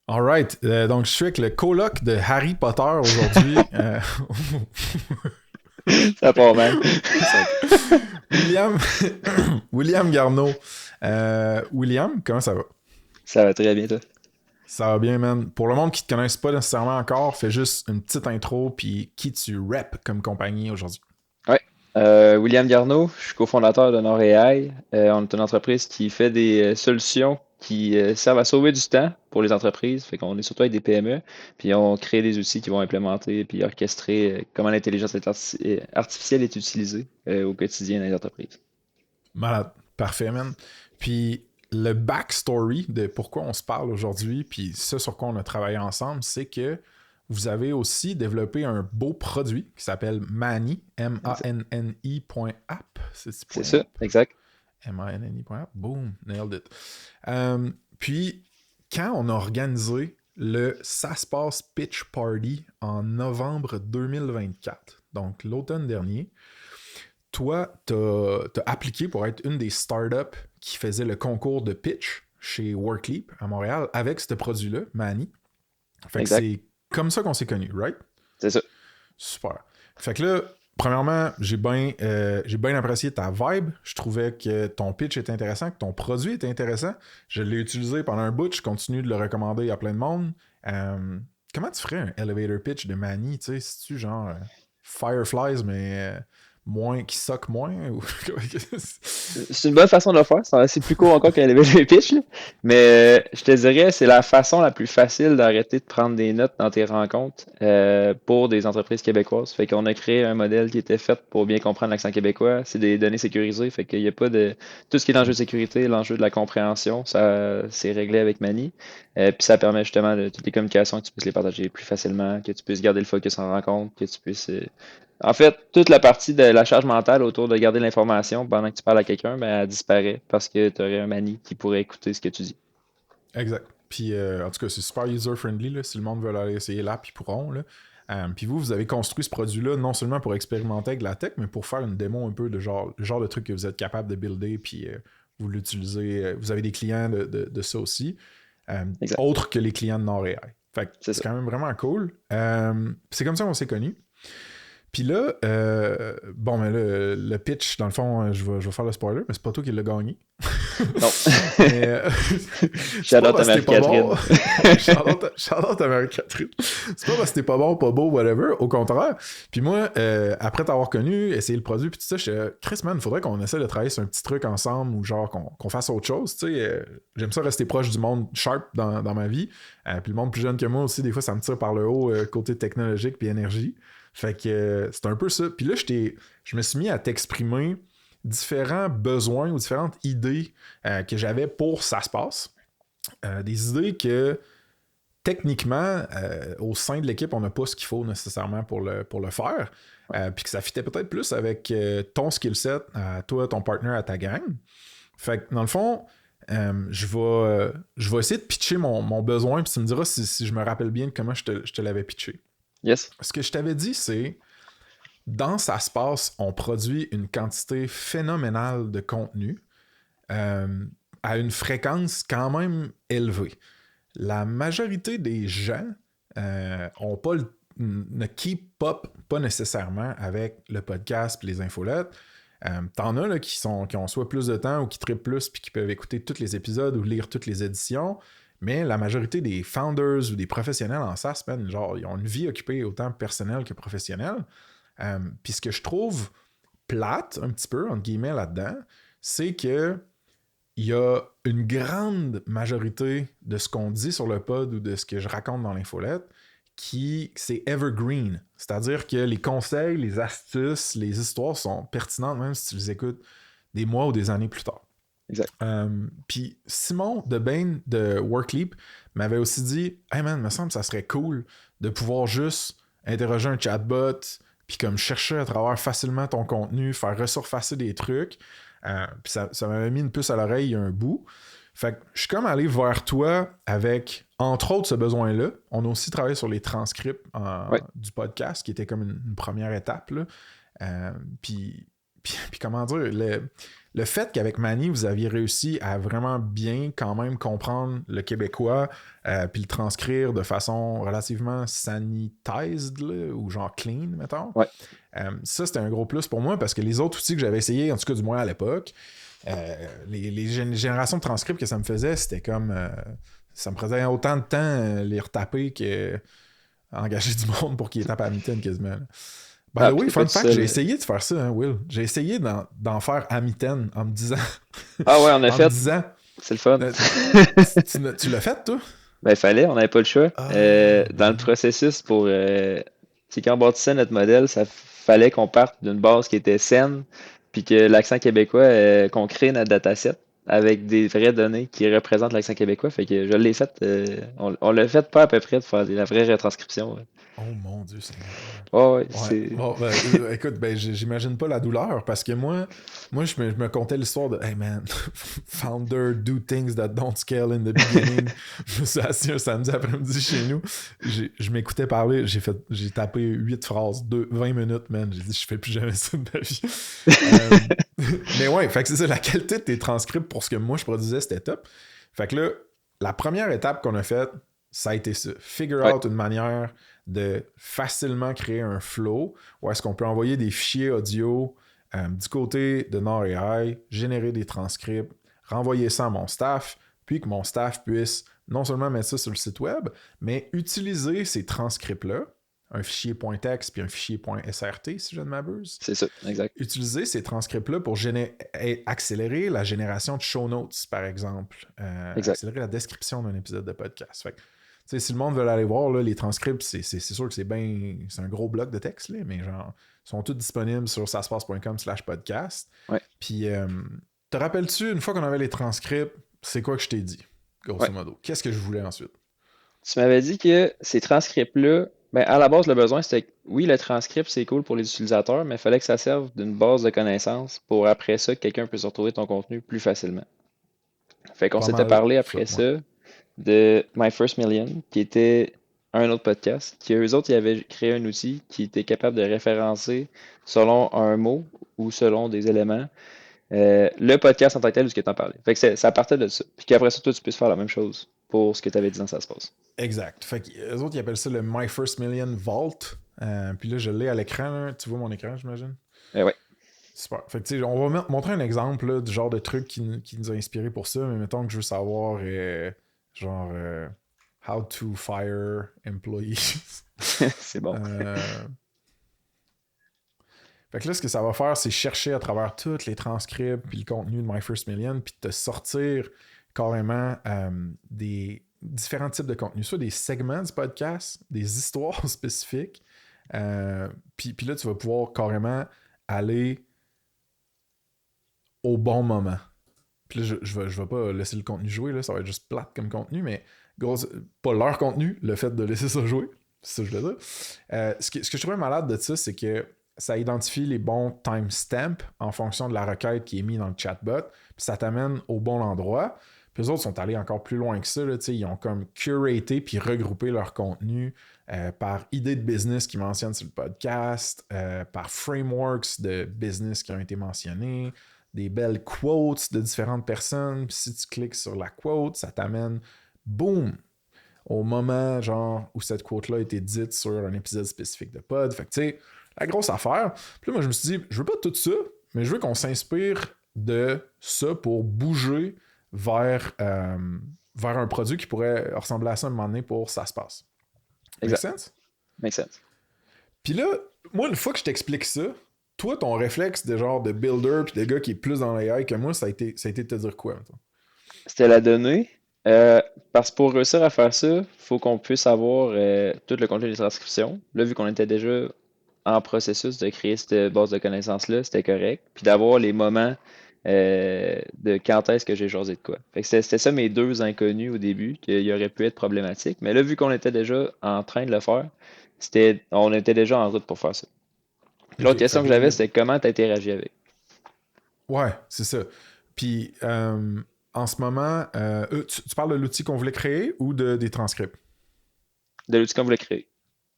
Alright, donc je suis avec le coloc de Harry Potter aujourd'hui. Ça part mal. Ça- William, William Garneau. William, comment ça va? Ça va très bien, toi. Ça va bien, man. Pour le monde qui te connaisse pas nécessairement encore, fais juste une petite intro, puis qui tu rep comme compagnie aujourd'hui. Ouais. William Garneau, je suis cofondateur de Nord.ai. On est une entreprise qui fait des solutions qui servent à sauver du temps pour les entreprises. Fait qu'on est surtout avec des PME, puis on crée des outils qui vont implémenter puis orchestrer comment l'intelligence artificielle est utilisée au quotidien dans les entreprises. Malade. Parfait, man. Puis le backstory de pourquoi on se parle aujourd'hui, puis ce sur quoi on a travaillé ensemble, c'est que vous avez aussi développé un beau produit qui s'appelle Mani, Exa- M-A-N-N-I.app. C'est C'est point ça, .app. exact. M-A-N-N-I.app. Boom, nailed it. Puis, quand on a organisé le Ça se passe Pitch Party en novembre 2024, donc l'automne dernier, toi, t'as appliqué pour être une des startups qui faisait le concours de pitch chez Workleap à Montréal avec ce produit-là, Mani. Fait que Exact. c'est comme ça qu'on s'est connus, right? C'est ça. Super. Fait que là, premièrement, j'ai bien apprécié ta vibe. Je trouvais que ton pitch était intéressant, que ton produit était intéressant. Je l'ai utilisé pendant un bout, je continue de le recommander à plein de monde. Comment tu ferais un elevator pitch de Mani, tu sais, si tu genre Fireflies, mais moins, qui soque moins? Ou... C'est une bonne façon de le faire. C'est plus court encore qu'un level pitch, là. Mais je te dirais, c'est la façon la plus facile d'arrêter de prendre des notes dans tes rencontres pour des entreprises québécoises. Fait qu'on a créé un modèle qui était fait pour bien comprendre l'accent québécois. C'est des données sécurisées. Fait qu'il n'y a pas de... Tout ce qui est l'enjeu de sécurité, l'enjeu de la compréhension, ça c'est réglé avec Mani. Puis ça permet justement de toutes les communications que tu puisses les partager plus facilement, que tu puisses garder le focus en rencontre, que tu puisses en fait, toute la partie de la charge mentale autour de garder l'information pendant que tu parles à quelqu'un, ben, elle disparaît parce que tu aurais un mani qui pourrait écouter ce que tu dis. Exact. Puis, en tout cas, c'est super user-friendly. Là. Si le monde veut aller essayer l'app, ils pourront. Là. Puis vous avez construit ce produit-là non seulement pour expérimenter avec la tech, mais pour faire une démo un peu de genre, le genre de truc que vous êtes capable de builder, puis vous l'utilisez. Vous avez des clients de ça aussi, Exact. autres que les clients de Nord.ai. Fait que C'est c'est ça. quand même vraiment cool. C'est comme ça qu'on s'est connus. Puis là, bon, mais là, le pitch, dans le fond, je vais faire le spoiler, mais c'est pas toi qui l'as gagné. Non. Mais c'est pas J'adore ta parce que t'es pas bon. Marie-Catherine. Shout-out à Marie-Catherine. C'est pas parce que t'es pas bon, pas beau, whatever. Au contraire. Puis moi, après t'avoir connu, essayer le produit, puis tout ça, je suis Chris, man, faudrait qu'on essaie de travailler sur un petit truc ensemble ou genre qu'on fasse autre chose. Tu sais, j'aime ça rester proche du monde sharp dans ma vie. Puis le monde plus jeune que moi aussi, des fois, ça me tire par le haut, côté technologique puis énergie. Fait que c'est un peu ça. Puis là, je me suis mis à t'exprimer différents besoins ou différentes idées que j'avais pour Ça se passe. Des idées que techniquement, au sein de l'équipe, on n'a pas ce qu'il faut nécessairement pour le faire. Puis que ça fitait peut-être plus avec ton skill set, à toi, ton partner, à ta gang. Fait que dans le fond, je vais essayer de pitcher mon besoin, puis tu me diras si je me rappelle bien de comment je te l'avais pitché. Yes. Ce que je t'avais dit, c'est dans Ça se passe, on produit une quantité phénoménale de contenu euh, à une fréquence quand même élevée. La majorité des gens ont pas ne keep up pas nécessairement avec le podcast et les infolettes. T'en as là, qui ont soit plus de temps ou qui trippent plus puis qui peuvent écouter tous les épisodes ou lire toutes les éditions. Mais la majorité des founders ou des professionnels en SaaS, man, genre, ils ont une vie occupée autant personnelle que professionnelle. Puis ce que je trouve plate, un petit peu, entre guillemets, là-dedans, c'est que il y a une grande majorité de ce qu'on dit sur le pod ou de ce que je raconte dans l'infolette qui c'est evergreen. C'est-à-dire que les conseils, les astuces, les histoires sont pertinentes même si tu les écoutes des mois ou des années plus tard. Exact. Puis Simon de Bain de Workleap m'avait aussi dit Hey man, me semble que ça serait cool de pouvoir juste interroger un chatbot, puis comme chercher à travers facilement ton contenu, faire ressurfacer des trucs. Puis ça m'avait mis une puce à l'oreille il y a un bout. Fait que je suis comme allé vers toi avec, entre autres, ce besoin-là. On a aussi travaillé sur les transcripts Ouais. du podcast, qui était comme une première étape. Là. Euh, puis, puis comment dire, le fait qu'avec Manny, vous aviez réussi à vraiment bien quand même comprendre le québécois, puis le transcrire de façon relativement sanitized, là, ou genre clean, mettons. Ouais. Ça, c'était un gros plus pour moi parce que les autres outils que j'avais essayé, en tout cas du moins à l'époque, les générations de transcripts que ça me faisait, c'était comme... ça me prenait autant de temps les retaper que engager du monde pour qu'ils tapent à la mitaine quasiment. Là. By the way, fun fact, j'ai essayé de faire ça, hein, Will. J'ai essayé d'en faire à mitaine en me disant... Ah ouais, on a en fait. me disant... C'est le fun. tu l'as fait, toi? Ben, il fallait, on n'avait pas le choix. Ah, Dans le processus pour. C'est quand on bâtissait notre modèle, ça fallait qu'on parte d'une base qui était saine, puis que l'accent québécois, qu'on crée notre dataset avec des vraies données qui représentent l'accent québécois. Fait que je l'ai fait. On l'a fait pas à peu près de faire la vraie retranscription. Ouais. oh mon Dieu, Seigneur. Ouais, ouais, Ouais. c'est. Bon, ben, écoute, ben, j'imagine pas la douleur parce que moi je me contais l'histoire de Hey man, founder do things that don't scale in the beginning. Je me suis assis un samedi après-midi chez nous. Je m'écoutais parler. J'ai tapé 8 phrases, 20 minutes, man. J'ai dit, je fais plus jamais ça de ma vie. Mais ouais, fait que c'est ça. La qualité de tes transcripts pour ce que moi je produisais, c'était top. Fait que là, la première étape qu'on a faite, ça a été ça. Figure out une manière de facilement créer un flow où est-ce qu'on peut envoyer des fichiers audio du côté de Nord AI, générer des transcripts, renvoyer ça à mon staff, puis que mon staff puisse non seulement mettre ça sur le site web, mais utiliser ces transcripts-là, un fichier .text puis un fichier .srt, si je ne m'abuse. C'est ça, exact. Utiliser ces transcripts-là pour accélérer la génération de show notes, par exemple. Accélérer la description d'un épisode de podcast. Fait que, si le monde veut aller voir, là, les transcripts, c'est sûr que c'est un gros bloc de texte, là, mais genre, ils sont tous disponibles sur saspace.com/podcast. Ouais. Puis, te rappelles-tu, une fois qu'on avait les transcripts, c'est quoi que je t'ai dit, grosso modo? Qu'est-ce que je voulais ensuite? Tu m'avais dit que ces transcripts-là, ben, à la base, le besoin, c'était que, oui, le transcript, c'est cool pour les utilisateurs, mais il fallait que ça serve d'une base de connaissances pour après ça, que quelqu'un puisse retrouver ton contenu plus facilement. Fait qu'on s'était parlé après ça de My First Million, qui était un autre podcast, qui eux autres, ils avaient créé un outil qui était capable de référencer selon un mot ou selon des éléments le podcast en tant que tel, de ce que tu en parlais. Fait que ça partait de ça. Puis qu'après ça, toi, tu puisses faire la même chose pour ce que tu avais dit dans Ça se passe. Exact. Fait qu'eux autres, ils appellent ça le My First Million Vault. Puis là, je l'ai à l'écran. Là. Tu vois mon écran, j'imagine? Ouais. Super. Fait que, tu sais, on va montrer un exemple là, du genre de truc qui nous a inspiré pour ça, mais mettons que je veux savoir, how to fire employees. C'est bon. Fait que là, ce que ça va faire, c'est chercher à travers tous les transcripts puis le contenu de My First Million, puis te sortir carrément des différents types de contenus, soit des segments du podcast, des histoires spécifiques, puis là, tu vas pouvoir carrément aller au bon moment. Puis là, je vais pas laisser le contenu jouer, là, ça va être juste plate comme contenu, mais pas leur contenu, le fait de laisser ça jouer, c'est ça que je veux dire. Ce que je trouvais malade de ça, c'est que ça identifie les bons timestamps en fonction de la requête qui est mise dans le chatbot, puis ça t'amène au bon endroit. Puis les autres sont allés encore plus loin que ça, là, ils ont comme curaté puis regroupé leur contenu par idée de business qu'ils mentionnent sur le podcast, par frameworks de business qui ont été mentionnés, des belles quotes de différentes personnes. Puis si tu cliques sur la quote, ça t'amène, boum, au moment genre où cette quote-là a été dite sur un épisode spécifique de pod. Fait que tu sais, la grosse affaire. Puis là, moi, je me suis dit, je veux pas tout ça, mais je veux qu'on s'inspire de ça pour bouger vers un produit qui pourrait ressembler à ça à un moment donné pour Ça se passe. Make sense? Make sense. Puis là, moi, une fois que je t'explique ça, toi, ton réflexe de genre de builder puis de gars qui est plus dans l'AI que moi, ça a été de te dire quoi, maintenant? C'était la donnée. Parce que pour réussir à faire ça, il faut qu'on puisse avoir tout le contenu des transcriptions. Là, vu qu'on était déjà en processus de créer cette base de connaissances-là, c'était correct. Puis d'avoir les moments de quand est-ce que j'ai jasé de quoi. Fait que c'était ça mes deux inconnus au début, qu'il aurait pu être problématique. Mais là, vu qu'on était déjà en train de le faire, on était déjà en route pour faire ça. Puis l'autre question que j'avais, c'était comment tu as interagi avec. Ouais, c'est ça. Puis en ce moment, tu parles de l'outil qu'on voulait créer ou des transcripts? De l'outil qu'on voulait créer.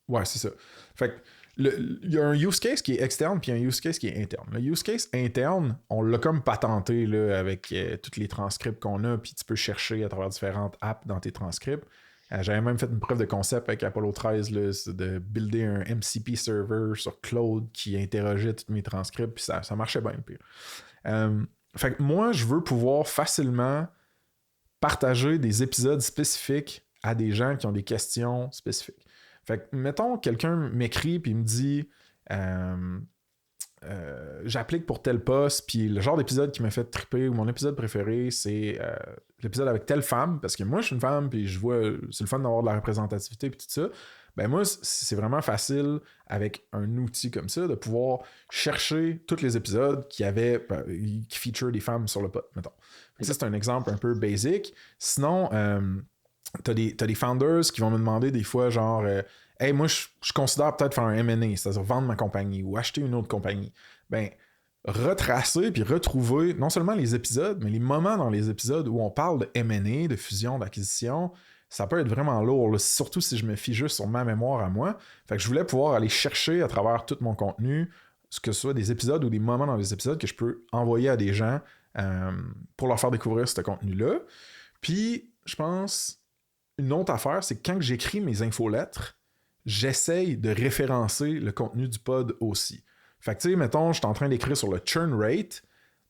Ouais, c'est ça. Fait que Il y a un use case qui est externe puis un use case qui est interne. Le use case interne, on l'a comme patenté là, avec tous les transcripts qu'on a, puis tu peux chercher à travers différentes apps dans tes transcripts. J'avais même fait une preuve de concept avec Apollo 13 là, de builder un MCP server sur Claude qui interrogeait tous mes transcripts, puis ça marchait bien pire. Fait que moi, je veux pouvoir facilement partager des épisodes spécifiques à des gens qui ont des questions spécifiques. Fait que, mettons, quelqu'un m'écrit puis me dit j'applique pour tel poste, puis le genre d'épisode qui m'a fait triper ou mon épisode préféré, c'est l'épisode avec telle femme, parce que moi, je suis une femme, puis je vois, c'est le fun d'avoir de la représentativité, puis tout ça. Ben moi, c'est vraiment facile avec un outil comme ça de pouvoir chercher tous les épisodes qui feature des femmes sur le pod, mettons. Ça, c'est un exemple un peu basic. Sinon, t'as des founders qui vont me demander des fois genre hey, moi je considère peut-être faire un M&A, c'est-à-dire vendre ma compagnie ou acheter une autre compagnie. Ben, retracer puis retrouver non seulement les épisodes, mais les moments dans les épisodes où on parle de M&A, de fusion, d'acquisition, ça peut être vraiment lourd, là, surtout si je me fie juste sur ma mémoire à moi. Fait que je voulais pouvoir aller chercher à travers tout mon contenu, que ce soit des épisodes ou des moments dans les épisodes que je peux envoyer à des gens pour leur faire découvrir ce contenu-là. Puis, je pense, une autre affaire, c'est que quand j'écris mes infolettres, j'essaye de référencer le contenu du pod aussi. Fait que, tu sais, mettons, je suis en train d'écrire sur le churn rate,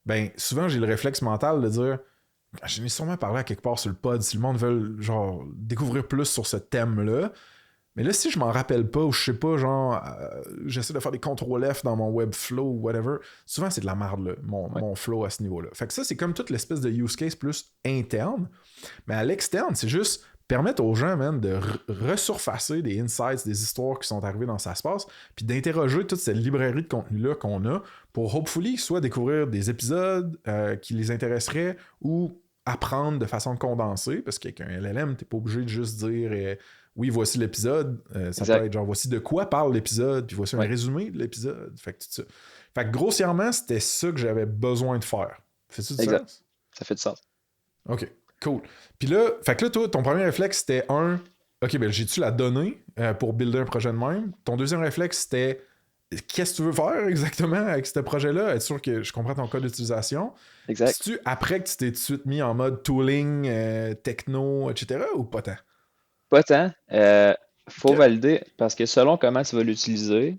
ben, souvent, j'ai le réflexe mental de dire je n'ai sûrement parlé à quelque part sur le pod, si le monde veut, genre, découvrir plus sur ce thème-là. Mais là, si je m'en rappelle pas, ou je sais pas, genre, j'essaie de faire des CTRL-F dans mon Webflow ou whatever, souvent c'est de la merde, là, mon flow à ce niveau-là. Fait que ça, c'est comme toute l'espèce de use case plus interne. Mais à l'externe, c'est juste permettre aux gens, man, de resurfacer des insights, des histoires qui sont arrivées dans ça se passe, puis d'interroger toute cette librairie de contenu-là qu'on a pour, hopefully, soit découvrir des épisodes qui les intéresseraient ou apprendre de façon condensée, parce qu'avec un LLM, t'es pas obligé de juste dire oui, voici l'épisode. Ça peut être genre voici de quoi parle l'épisode, puis voici un résumé de l'épisode. Fait que tout ça. Fait que grossièrement, c'était ça que j'avais besoin de faire. Fais-tu du sens? Ça fait du sens. OK, cool. Puis là, fait que là, toi, ton premier réflexe, c'était OK, ben j'ai-tu la donnée pour builder un projet de même? Ton deuxième réflexe, c'était qu'est-ce que tu veux faire exactement avec ce projet-là? Être sûr que je comprends ton code d'utilisation. Exact. C'est-tu après que tu t'es tout de suite mis en mode tooling, techno, etc. ou pas tant? Pas tant. Faut valider parce que selon comment tu vas l'utiliser, tu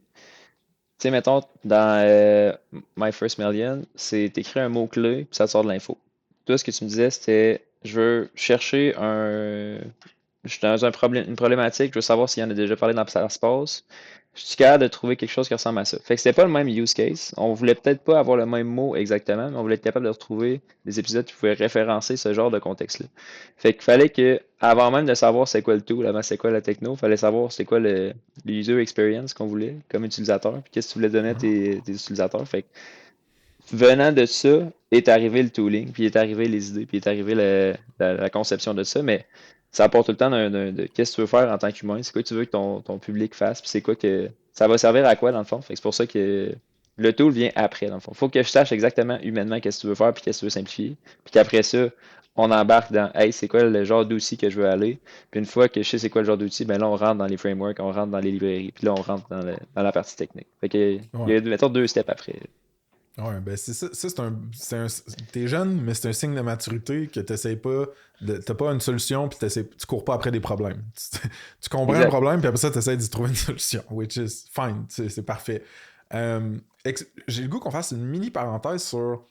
sais, mettons, dans My First Million, c'est t'écris un mot-clé, puis ça te sort de l'info. Toi, ce que tu me disais, c'était je veux chercher je suis dans une problématique, je veux savoir s'il y en a déjà parlé dans ça se passe. Je suis capable de trouver quelque chose qui ressemble à ça. Fait que c'était pas le même use case. On voulait peut-être pas avoir le même mot exactement, mais on voulait être capable de retrouver des épisodes qui pouvaient référencer ce genre de contexte-là. Fait qu'il fallait que, avant même de savoir c'est quoi le tool, avant c'est quoi la techno, il fallait savoir c'est quoi le user experience qu'on voulait comme utilisateur, puis qu'est-ce que tu voulais donner à tes utilisateurs. Fait que, venant de ça, est arrivé le tooling, puis est arrivé les idées, puis est arrivé la conception de ça, mais ça apporte tout le temps de qu'est-ce que tu veux faire en tant qu'humain, c'est quoi que tu veux que ton public fasse, puis c'est quoi que ça va servir à quoi dans le fond. Fait que c'est pour ça que le tool vient après, dans le fond. Faut que je sache exactement humainement qu'est-ce que tu veux faire, puis qu'est-ce que tu veux simplifier, puis qu'après ça, on embarque dans hey, c'est quoi le genre d'outil que je veux aller. Puis une fois que je sais c'est quoi le genre d'outil, ben là on rentre dans les frameworks, on rentre dans les librairies, puis là on rentre dans la partie technique. Fait que il y a mettons 2 steps après. Ouais, ben c'est ça, t'es jeune, mais c'est un signe de maturité que t'essayes pas, t'as pas une solution, puis tu cours pas après des problèmes. Tu comprends le problème, puis après ça, t'essayes d'y trouver une solution, which is fine, c'est parfait. J'ai le goût qu'on fasse une mini parenthèse sur,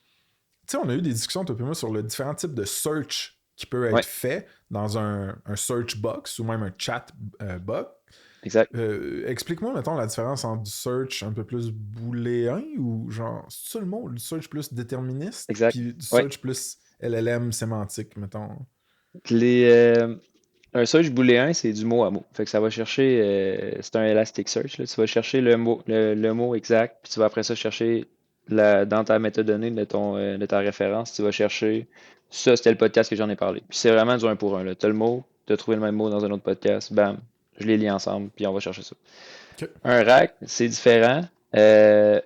tu sais, on a eu des discussions, toi et moi, sur le différents types de search qui peut être fait dans un search box ou même un chat box. Exact. Explique-moi, mettons, la différence entre du search un peu plus booléen ou genre, c'est ça le mot? Du search plus déterministe? Exact. Puis du search plus LLM sémantique, mettons. Un search booléen, c'est du mot à mot. Fait que ça va chercher, c'est un Elasticsearch, là. Tu vas chercher le mot exact, puis tu vas après ça chercher dans ta métadonnée de ta référence, tu vas chercher ça, c'était le podcast que j'en ai parlé. Puis c'est vraiment du un pour un. Tu as le mot, tu as trouvé le même mot dans un autre podcast, bam, je les lis ensemble, puis on va chercher ça. Okay. Un RAG, c'est différent. Un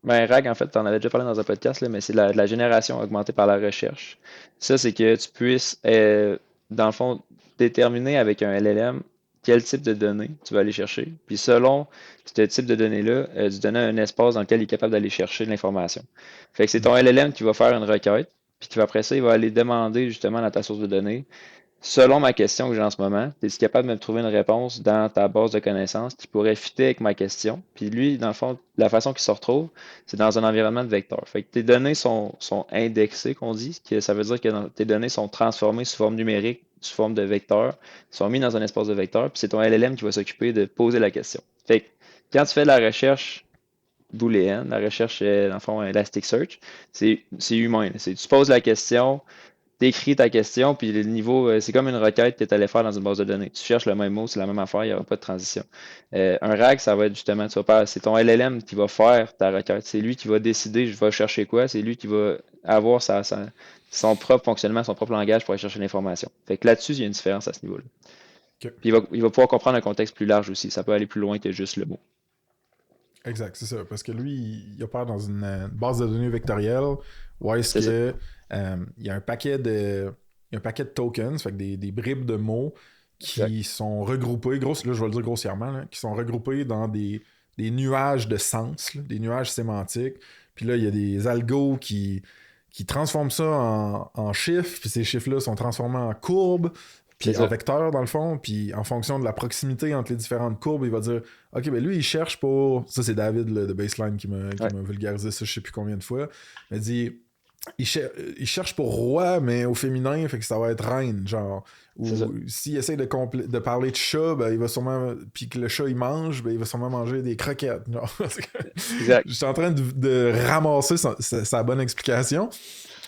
RAG, en fait, tu en avais déjà parlé dans un podcast, là, mais c'est la génération augmentée par la recherche. Ça, c'est que tu puisses, dans le fond, déterminer avec un LLM quel type de données tu vas aller chercher. Puis selon ce type de données-là, tu donnes un espace dans lequel il est capable d'aller chercher de l'information. Fait que c'est Hmm. ton LLM qui va faire une requête, puis qui va, après ça, il va aller demander justement dans ta source de données, selon ma question que j'ai en ce moment, es-tu capable de me trouver une réponse dans ta base de connaissances qui pourrait fitter avec ma question? Puis lui, dans le fond, la façon qu'il se retrouve, c'est dans un environnement de vecteur. Fait que tes données sont indexées, qu'on dit, que ça veut dire que tes données sont transformées sous forme numérique, sous forme de vecteur, sont mis dans un espace de vecteur, puis c'est ton LLM qui va s'occuper de poser la question. Fait que quand tu fais de la recherche booléenne, la recherche, dans le fond, Elasticsearch, c'est humain. Tu poses la question, t'écris ta question, puis le niveau, c'est comme une requête que tu allais faire dans une base de données. Tu cherches le même mot, c'est la même affaire, il n'y aura pas de transition. Un RAG, ça va être justement, tu vas pas, c'est ton LLM qui va faire ta requête. C'est lui qui va décider, je vais chercher quoi. C'est lui qui va avoir son propre fonctionnement, son propre langage pour aller chercher l'information. Fait que là-dessus, il y a une différence à ce niveau-là. Ok. Puis il va pouvoir comprendre un contexte plus large aussi. Ça peut aller plus loin que juste le mot. Exact, c'est ça. Parce que lui, il opère dans une base de données vectorielle où est-ce C'est ça. que il y a un paquet de. Il y a un paquet de tokens, fait que des bribes de mots Exact. qui sont regroupés, là je vais le dire grossièrement, là, qui sont regroupés dans des nuages de sens, là, des nuages sémantiques. Puis là, il y a des algos qui transforment ça en chiffres, puis ces chiffres-là sont transformés en courbes, C'est puis en ça. vecteurs dans le fond, puis en fonction de la proximité entre les différentes courbes, il va dire OK, ben lui, il cherche pour. Ça, c'est David là, de Baseline qui Ouais. m'a vulgarisé ça, je sais plus combien de fois. Il m'a dit il cherche pour roi, mais au féminin, fait que ça va être reine, genre. C'est ça. Ou s'il essaie de parler de chat, ben il va sûrement. Puis que le chat il mange, ben il va sûrement manger des croquettes. Genre. Exact. Je suis en train de ramasser sa bonne explication.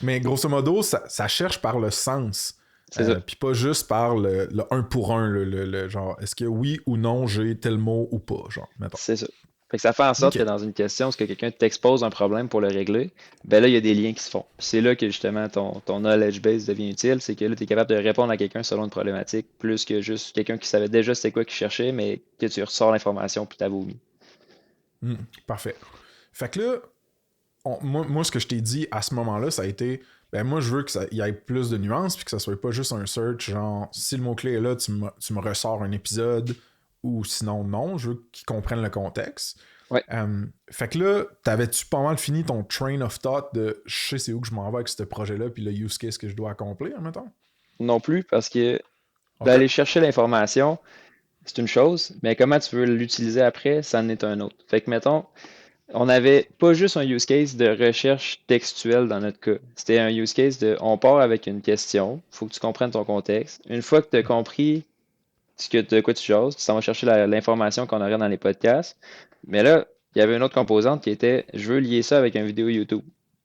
Mais grosso modo, ça cherche par le sens. C'est ça. Puis pas juste par le un pour un, le genre, est-ce que oui ou non j'ai tel mot ou pas, genre, mettons. C'est ça. Fait que ça fait en sorte Ok. que dans une question, est-ce que quelqu'un t'expose un problème pour le régler, ben là, il y a des liens qui se font. Puis c'est là que justement ton knowledge base devient utile, c'est que là, tu es capable de répondre à quelqu'un selon une problématique, plus que juste quelqu'un qui savait déjà c'était quoi qu'il cherchait, mais que tu ressors l'information puis t'as vomi. Hmm, parfait. Fait que là, moi, ce que je t'ai dit à ce moment-là, ça a été, ben moi, je veux qu'il y ait plus de nuances, puis que ça soit pas juste un search, genre, si le mot-clé est là, tu me ressors un épisode, ou sinon, non, je veux qu'ils comprennent le contexte. Ouais, Fait que là, t'avais-tu pas mal fini ton train of thought de je sais c'est où que je m'en vais avec ce projet-là, puis le use case que je dois accomplir, mettons? non plus, parce que OK. d'aller chercher l'information, c'est une chose, mais comment tu veux l'utiliser après, ça en est un autre. Fait que mettons, on n'avait pas juste un use case de recherche textuelle dans notre cas. C'était un use case de on part avec une question, il faut que tu comprennes ton contexte. Une fois que tu as compris de quoi tu jases, tu s'en vas chercher l'information qu'on aurait dans les podcasts. Mais là, il y avait une autre composante qui était je veux lier ça avec une vidéo YouTube.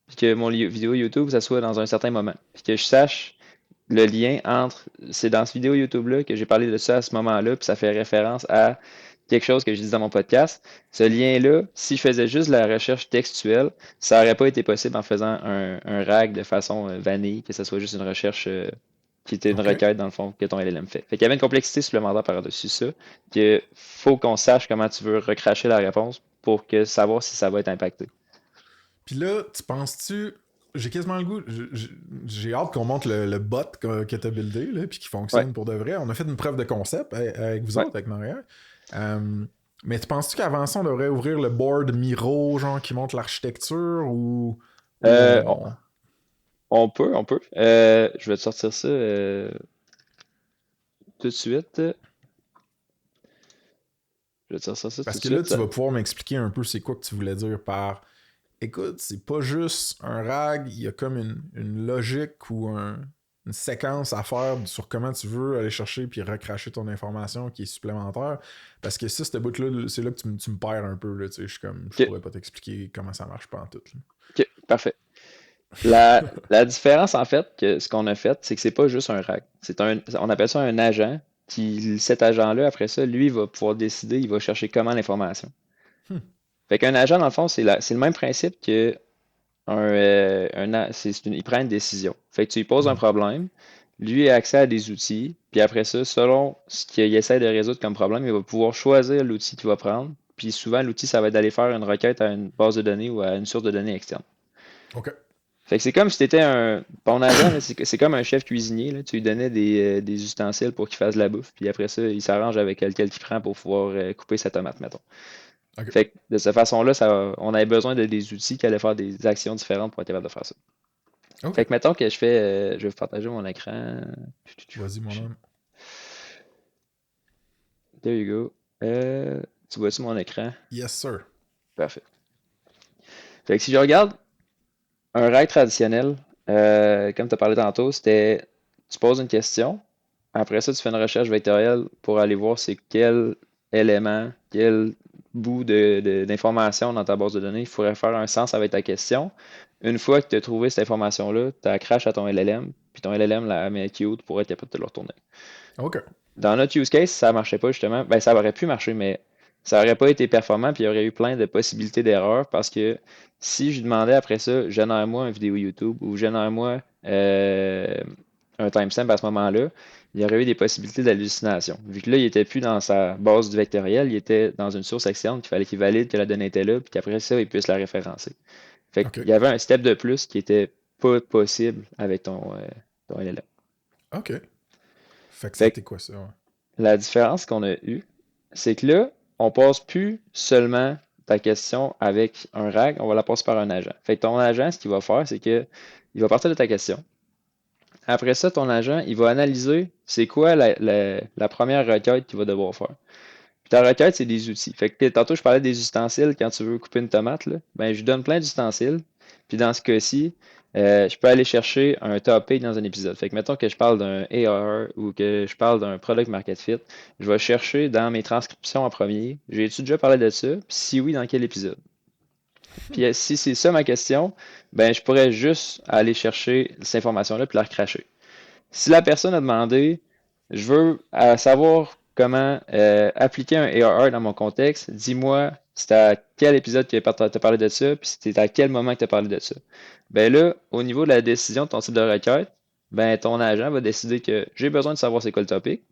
Puis que mon vidéo YouTube, ça soit dans un certain moment. Puis que je sache le lien entre. C'est dans cette vidéo YouTube-là que j'ai parlé de ça à ce moment-là, puis ça fait référence à quelque chose que je dis dans mon podcast. Ce lien-là, si je faisais juste la recherche textuelle, ça n'aurait pas été possible en faisant un RAG de façon vanille, que ce soit juste une recherche qui était une OK. requête dans le fond que ton LLM fait. Fait qu'il y avait une complexité supplémentaire par-dessus ça, que faut qu'on sache comment tu veux recracher la réponse pour que savoir si ça va être impacté. Puis là, tu penses-tu. J'ai quasiment le goût. J'ai hâte qu'on monte le bot que t'as buildé, là, puis qui Ouais, fonctionne pour de vrai. On a fait une preuve de concept avec vous ouais. autres, avec Montréal. Mais tu penses-tu qu'avant ça, on devrait ouvrir le board Miro, genre, qui montre l'architecture, ou Euh, on, on. on peut, on peut. Je vais te sortir ça tout de suite. Je vais te sortir ça tout Parce de que là, suite. tu vas pouvoir m'expliquer un peu c'est quoi que tu voulais dire par. Écoute, c'est pas juste un rag, il y a comme une logique ou une séquence à faire sur comment tu veux aller chercher puis recracher ton information qui est supplémentaire. Parce que ça, cette bout-là, c'est là que tu me perds un peu. Là, tu sais, je suis comme, je OK, pourrais pas t'expliquer comment ça marche pas en tout. Là. OK, parfait. La différence, en fait, que ce qu'on a fait, c'est que c'est pas juste un RAG. On appelle ça un agent qui, cet agent-là, après ça, lui, va pouvoir décider, il va chercher comment l'information. Hmm. Fait qu'un agent, dans le fond, c'est le même principe que il prend une décision. Fait que tu lui poses un Mhm. problème, lui a accès à des outils, puis après ça, selon ce qu'il essaie de résoudre comme problème, il va pouvoir choisir l'outil qu'il va prendre. Puis souvent, l'outil, ça va être d'aller faire une requête à une base de données ou à une source de données externe. OK. Fait que c'est comme si tu étais ton agent, là, c'est comme un chef cuisinier, là. Tu lui donnais des ustensiles pour qu'il fasse de la bouffe, puis après ça, il s'arrange avec lequel qu'il prend pour pouvoir couper sa tomate, mettons. OK. Fait que de cette façon-là, on avait besoin de des outils qui allaient faire des actions différentes pour être capable de faire ça. Fait OK. que mettons que je vais vous partager mon écran. Vas-y, mon homme. There you go. Tu vois-tu mon écran? Yes, sir. Parfait. Fait que si je regarde un règle traditionnel, comme tu as parlé tantôt, c'était tu poses une question, après ça, tu fais une recherche vectorielle pour aller voir c'est quel élément, quel bout d'information dans ta base de données il faudrait faire un sens avec ta question. Une fois que tu as trouvé cette information-là, tu la craches à ton LLM, puis ton LLM la met cute pour être capable de te le retourner. OK. Dans notre use case, ça marchait pas justement. Ben, ça aurait pu marcher, mais ça aurait pas été performant, puis il y aurait eu plein de possibilités d'erreurs parce que si je demandais après ça, génère-moi une vidéo YouTube ou génère-moi un timestamp à ce moment-là, il y aurait eu des possibilités d'hallucination. Vu que là, il était plus dans sa base du vectoriel, il était dans une source externe qu'il fallait qu'il valide que la donnée était là, puis qu'après ça, il puisse la référencer. Fait OK. qu'il y avait un step de plus qui était pas possible avec ton LLM. OK. Fait que ça a Fait été quoi ça? Ouais. la différence qu'on a eue, c'est que là, on passe plus seulement ta question avec un RAG, on va la passer par un agent. Fait que ton agent, ce qu'il va faire, c'est que il va partir de ta question. Après ça, ton agent, il va analyser c'est quoi la première requête qu'il va devoir faire. Puis ta requête, c'est des outils. Fait que tantôt, je parlais des ustensiles quand tu veux couper une tomate, là. Ben, je lui donne plein d'ustensiles. Puis dans ce cas-ci, je peux aller chercher un topic dans un épisode. Fait que mettons que je parle d'un AR ou que je parle d'un product market fit, je vais chercher dans mes transcriptions en premier. J'ai-tu déjà parlé de ça? Puis si oui, dans quel épisode? Puis si c'est ça ma question, ben je pourrais juste aller chercher cette information-là puis la recracher. Si la personne a demandé, je veux savoir comment appliquer un ARR dans mon contexte, dis-moi c'était à quel épisode que tu as parlé de ça, puis c'était à quel moment que tu as parlé de ça. Ben là, au niveau de la décision de ton type de requête, ben ton agent va décider que j'ai besoin de savoir c'est quoi le topic,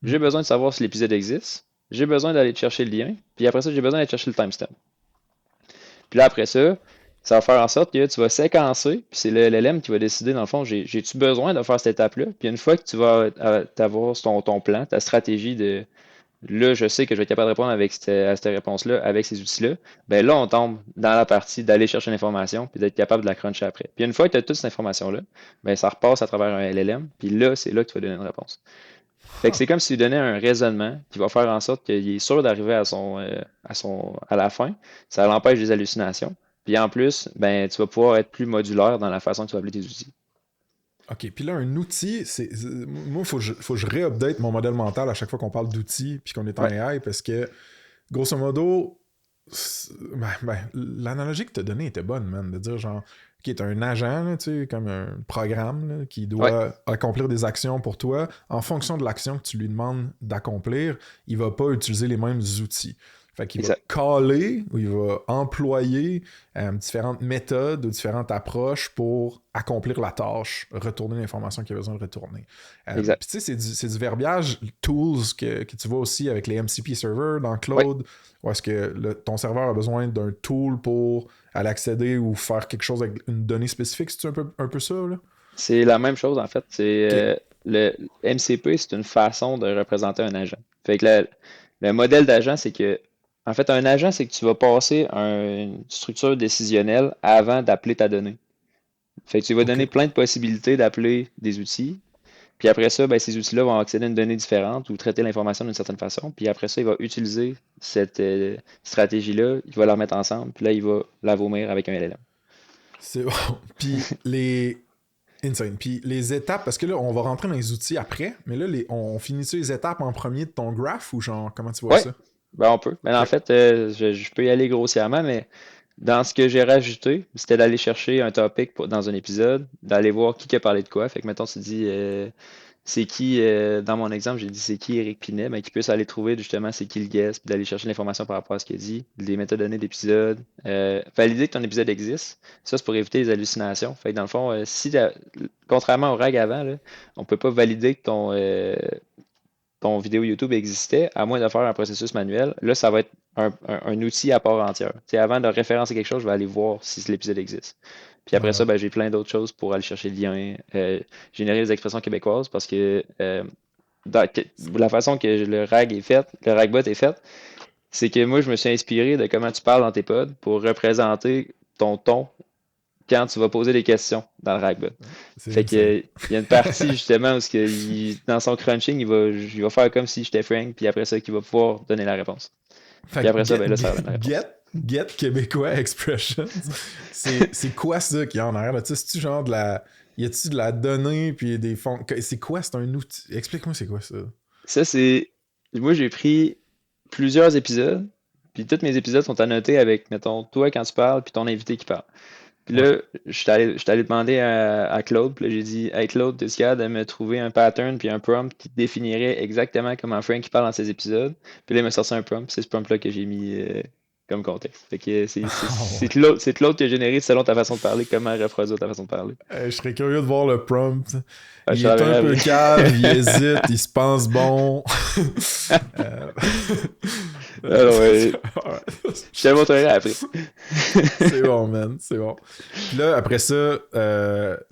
Hmm. j'ai besoin de savoir si l'épisode existe, j'ai besoin d'aller chercher le lien, puis après ça, j'ai besoin d'aller chercher le timestamp. Puis là, après ça va faire en sorte que tu vas séquencer, puis c'est le LLM qui va décider, dans le fond, j'ai-tu besoin de faire cette étape-là? Puis une fois que tu vas avoir ton plan, ta stratégie de là, je sais que je vais être capable de répondre à cette réponse-là, avec ces outils-là, ben là, on tombe dans la partie d'aller chercher l'information, puis d'être capable de la cruncher après. Puis une fois que tu as toute cette information-là, ben ça repasse à travers un LLM, puis là, c'est là que tu vas donner une réponse. Fait que Huh. c'est comme si tu donnais un raisonnement qui va faire en sorte qu'il est sûr d'arriver à la fin. Ça l'empêche des hallucinations. Puis en plus, ben, tu vas pouvoir être plus modulaire dans la façon que tu vas appeler tes outils. OK. Puis là, un outil, moi, faut que je réupdate mon modèle mental à chaque fois qu'on parle d'outils puis qu'on est en Ouais, AI parce que, grosso modo, l'analogie que tu as donnée était bonne, man. De dire genre, OK, t'as un agent, là, tu sais, comme un programme là, qui ouais, doit accomplir des actions pour toi. En fonction de l'action que tu lui demandes d'accomplir, il va pas utiliser les mêmes outils. Fait qu'il va exact, caler ou il va employer différentes méthodes ou différentes approches pour accomplir la tâche, retourner l'information qu'il a besoin de retourner. exact. Puis tu sais, c'est du verbiage tools que tu vois aussi avec les MCP servers dans Ouais, Claude, où est-ce que ton serveur a besoin d'un tool pour aller accéder ou faire quelque chose avec une donnée spécifique. C'est un peu ça, là? c'est la même chose en fait. C'est OK. le MCP, c'est une façon de représenter un agent. Fait que le modèle d'agent, c'est que en fait, un agent, c'est que tu vas passer une structure décisionnelle avant d'appeler ta donnée. Fait que tu vas OK. donner plein de possibilités d'appeler des outils. Puis après ça, ben, ces outils-là vont accéder à une donnée différente ou traiter l'information d'une certaine façon. Puis après ça, il va utiliser cette stratégie-là, il va la remettre ensemble, puis là, il va la vomir avec un LLM. C'est bon. Puis les. Insane. Puis les étapes, parce que là, on va rentrer dans les outils après, mais là, on finit-tu les étapes en premier de ton graph ou genre, comment tu vois Ouais, ça? ben on peut. Mais en OK. fait, je peux y aller grossièrement, mais dans ce que j'ai rajouté, c'était d'aller chercher un topic dans un épisode, d'aller voir qui a parlé de quoi. Fait que mettons, tu dis c'est qui, dans mon exemple, j'ai dit c'est qui Eric Pinet, mais qui puisse aller trouver justement c'est qui le guest, puis d'aller chercher l'information par rapport à ce qu'il a dit, les métadonnées d'épisode, valider que ton épisode existe. Ça, c'est pour éviter les hallucinations. Fait que dans le fond, contrairement au RAG avant, là, on peut pas valider que ton vidéo YouTube existait, à moins de faire un processus manuel. Là, ça va être un outil à part entière. Avant de référencer quelque chose, je vais aller voir si l'épisode existe. Puis après ça, Voilà. ben, j'ai plein d'autres choses pour aller chercher le lien, générer des expressions québécoises parce que la façon que le RAG est fait, le RAGbot est fait, c'est que moi, je me suis inspiré de comment tu parles dans tes pods pour représenter ton ton quand tu vas poser des questions dans le RAGbot. C'est Fait insane. que, il y a une partie justement où dans son crunching, il va faire comme si j'étais Frank, puis après ça, qu'il va pouvoir donner la réponse. Fait Puis que après ça, ben là, ça va donner la réponse. get québécois expressions. C'est quoi ça qu'il y a en arrière? Tu sais, c'est-tu genre de la. Y a-tu de la donnée puis des fonds. C'est quoi? C'est un outil. Explique-moi c'est quoi ça. Ça, c'est. Moi, j'ai pris plusieurs épisodes, puis tous mes épisodes sont annotés avec, mettons, toi quand tu parles, puis ton invité qui parle. Puis Ouais. là, je suis allé demander à Claude, puis là, j'ai dit, Hey Claude, t'es capable de me trouver un pattern puis un prompt qui définirait exactement comment Frank parle dans ses épisodes. Puis là, il m'a sorti un prompt, c'est ce prompt-là que j'ai mis comme contexte. Fait que Ah ouais. C'est Claude qui a généré selon ta façon de parler, comment reproduire ta façon de parler. Je serais curieux de voir le prompt. Je Il te est un l'enverrai peu après. cave, il hésite, il se pense bon. Euh, Alors, ouais, je te le montrerai après. C'est bon, man, c'est bon. Puis là, après ça,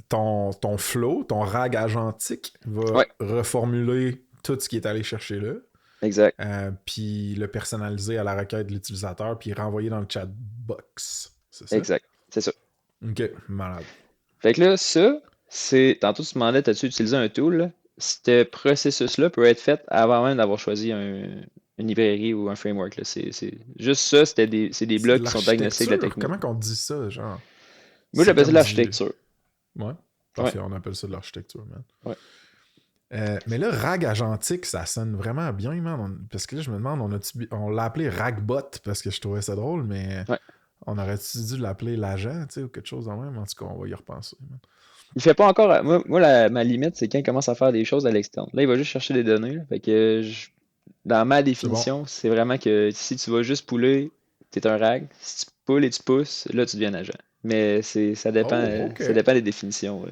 ton flow, ton RAG agentique va Ouais, reformuler tout ce qui est allé chercher là, exact, puis le personnaliser à la requête de l'utilisateur, puis renvoyer dans le chat box. C'est ça? exact. C'est ça. Ok, malade. Fait que là, ça, c'est. Tantôt, tu me demandais, as-tu utilisé un tool, là? Ce processus-là peut être fait avant même d'avoir choisi une librairie ou un framework, là. Juste ça, c'est des C'est blocs de qui sont agnostiques de la l'architecture? techno. Comment qu'on dit ça, genre? Moi, C'est j'appelle ça comme de du... l'architecture. Ouais, Ouais, parfait, on appelle ça de l'architecture, man. ouais. Mais là, RAG agentique, ça sonne vraiment bien, man. Parce que là, je me demande, on l'a appelé RAGbot parce que je trouvais ça drôle, mais Ouais. on aurait-tu dû l'appeler l'agent, tu sais, ou quelque chose de même? En tout cas, on va y repenser, man. Il fait pas encore. Moi ma limite, c'est quand il commence à faire des choses à l'externe. Là, il va juste chercher des données, là. Fait que dans ma C'est bon. définition, c'est vraiment que si tu vas juste pouler, t'es un rag. Si tu poules et tu pousses, là, tu deviens un agent. Mais Oh, OK. ça dépend des définitions.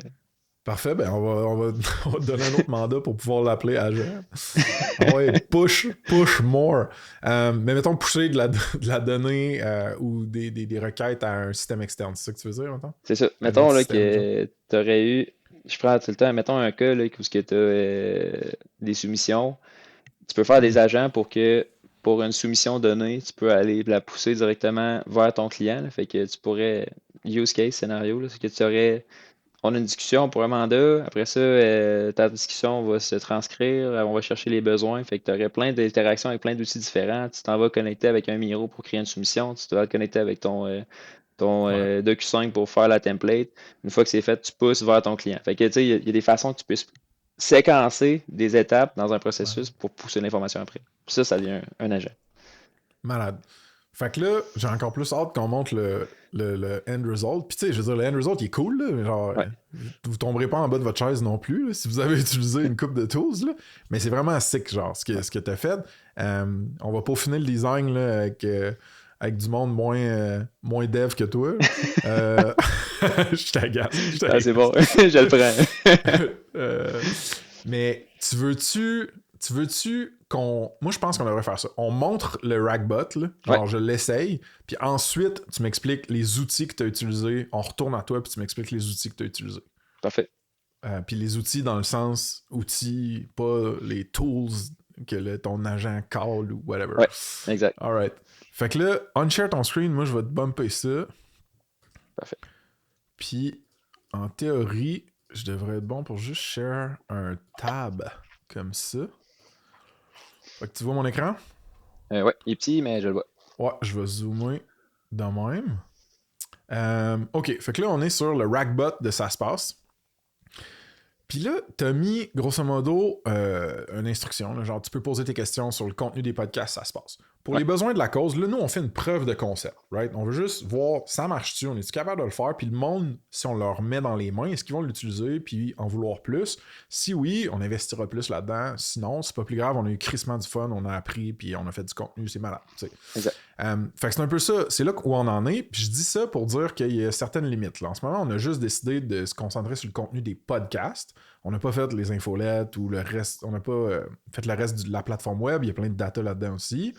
Parfait, ben on va te donner un autre mandat pour pouvoir l'appeler agent. Ah ouais, push more. Mais mettons, pousser de la donnée ou des requêtes à un système externe. C'est ça que tu veux dire, maintenant? C'est ça. Un autre Mettons là, système, genre. que tu aurais eu, je prends tout le temps, mettons un cas là, où tu as des soumissions. Tu peux faire des Mhm. agents pour une soumission donnée, tu peux aller la pousser directement vers ton client, là. Fait que tu pourrais, use case, scénario, là, c'est que on a une discussion pour un mandat, après ça, ta discussion va se transcrire, on va chercher les besoins, fait que tu aurais plein d'interactions avec plein d'outils différents. Tu t'en vas connecter avec un Miro pour créer une soumission, tu vas te connecter avec ton Ouais. DocuSign pour faire la template. Une fois que c'est fait, tu pousses vers ton client. Fait que, tu sais, il y a des façons que tu puisses séquencer des étapes dans un processus Ouais. pour pousser l'information après. Puis ça devient un agent. Malade. Fait que là, j'ai encore plus hâte qu'on montre le end result. Puis tu sais, je veux dire, le end result, il est cool, là. Mais genre, Ouais. vous tomberez pas en bas de votre chaise non plus, là, si vous avez utilisé une coupe de tools, là. Mais c'est vraiment sick, genre, ce que t'as fait. On va peaufiner le design, là, avec du monde moins dev que toi. Euh, je t'agace, je Ah, c'est bon, t'agace. je le prends. Euh, mais tu veux-tu qu'on. Moi, je pense qu'on devrait faire ça. On montre le Ragbot, là, Ouais, genre je l'essaye, puis ensuite, tu m'expliques les outils que tu as utilisés. On retourne à toi, puis tu m'expliques les outils que tu as utilisés. parfait. Puis les outils dans le sens outils, pas les tools que ton agent call ou whatever. Ouais, exact. Alright. Fait que là, unshare ton screen, moi je vais te bumper ça. Parfait. Puis en théorie, je devrais être bon pour juste share un tab comme ça. Fait que tu vois mon écran? Ouais, il est petit, mais je le vois. Ouais, je vais zoomer de même. OK, fait que là, on est sur le Ragbot de Ça se passe. Puis là, t'as mis, grosso modo, une instruction. Là, genre, tu peux poser tes questions sur le contenu des podcasts, ça se passe. Pour Ouais, les besoins de la cause, là, nous, on fait une preuve de concept, right? On veut juste voir, ça marche-tu, on est-tu capable de le faire? Puis le monde, si on leur met dans les mains, est-ce qu'ils vont l'utiliser puis en vouloir plus? Si oui, on investira plus là-dedans. Sinon, c'est pas plus grave, on a eu crissement du fun, on a appris, puis on a fait du contenu, c'est malade, tu sais. exact. Fait que c'est un peu ça, c'est là où on en est. Puis je dis ça pour dire qu'il y a certaines limites. Là. En ce moment, on a juste décidé de se concentrer sur le contenu des podcasts. On n'a pas fait les infolettes ou le reste. On n'a pas fait le reste de la plateforme web. Il y a plein de data là-dedans aussi.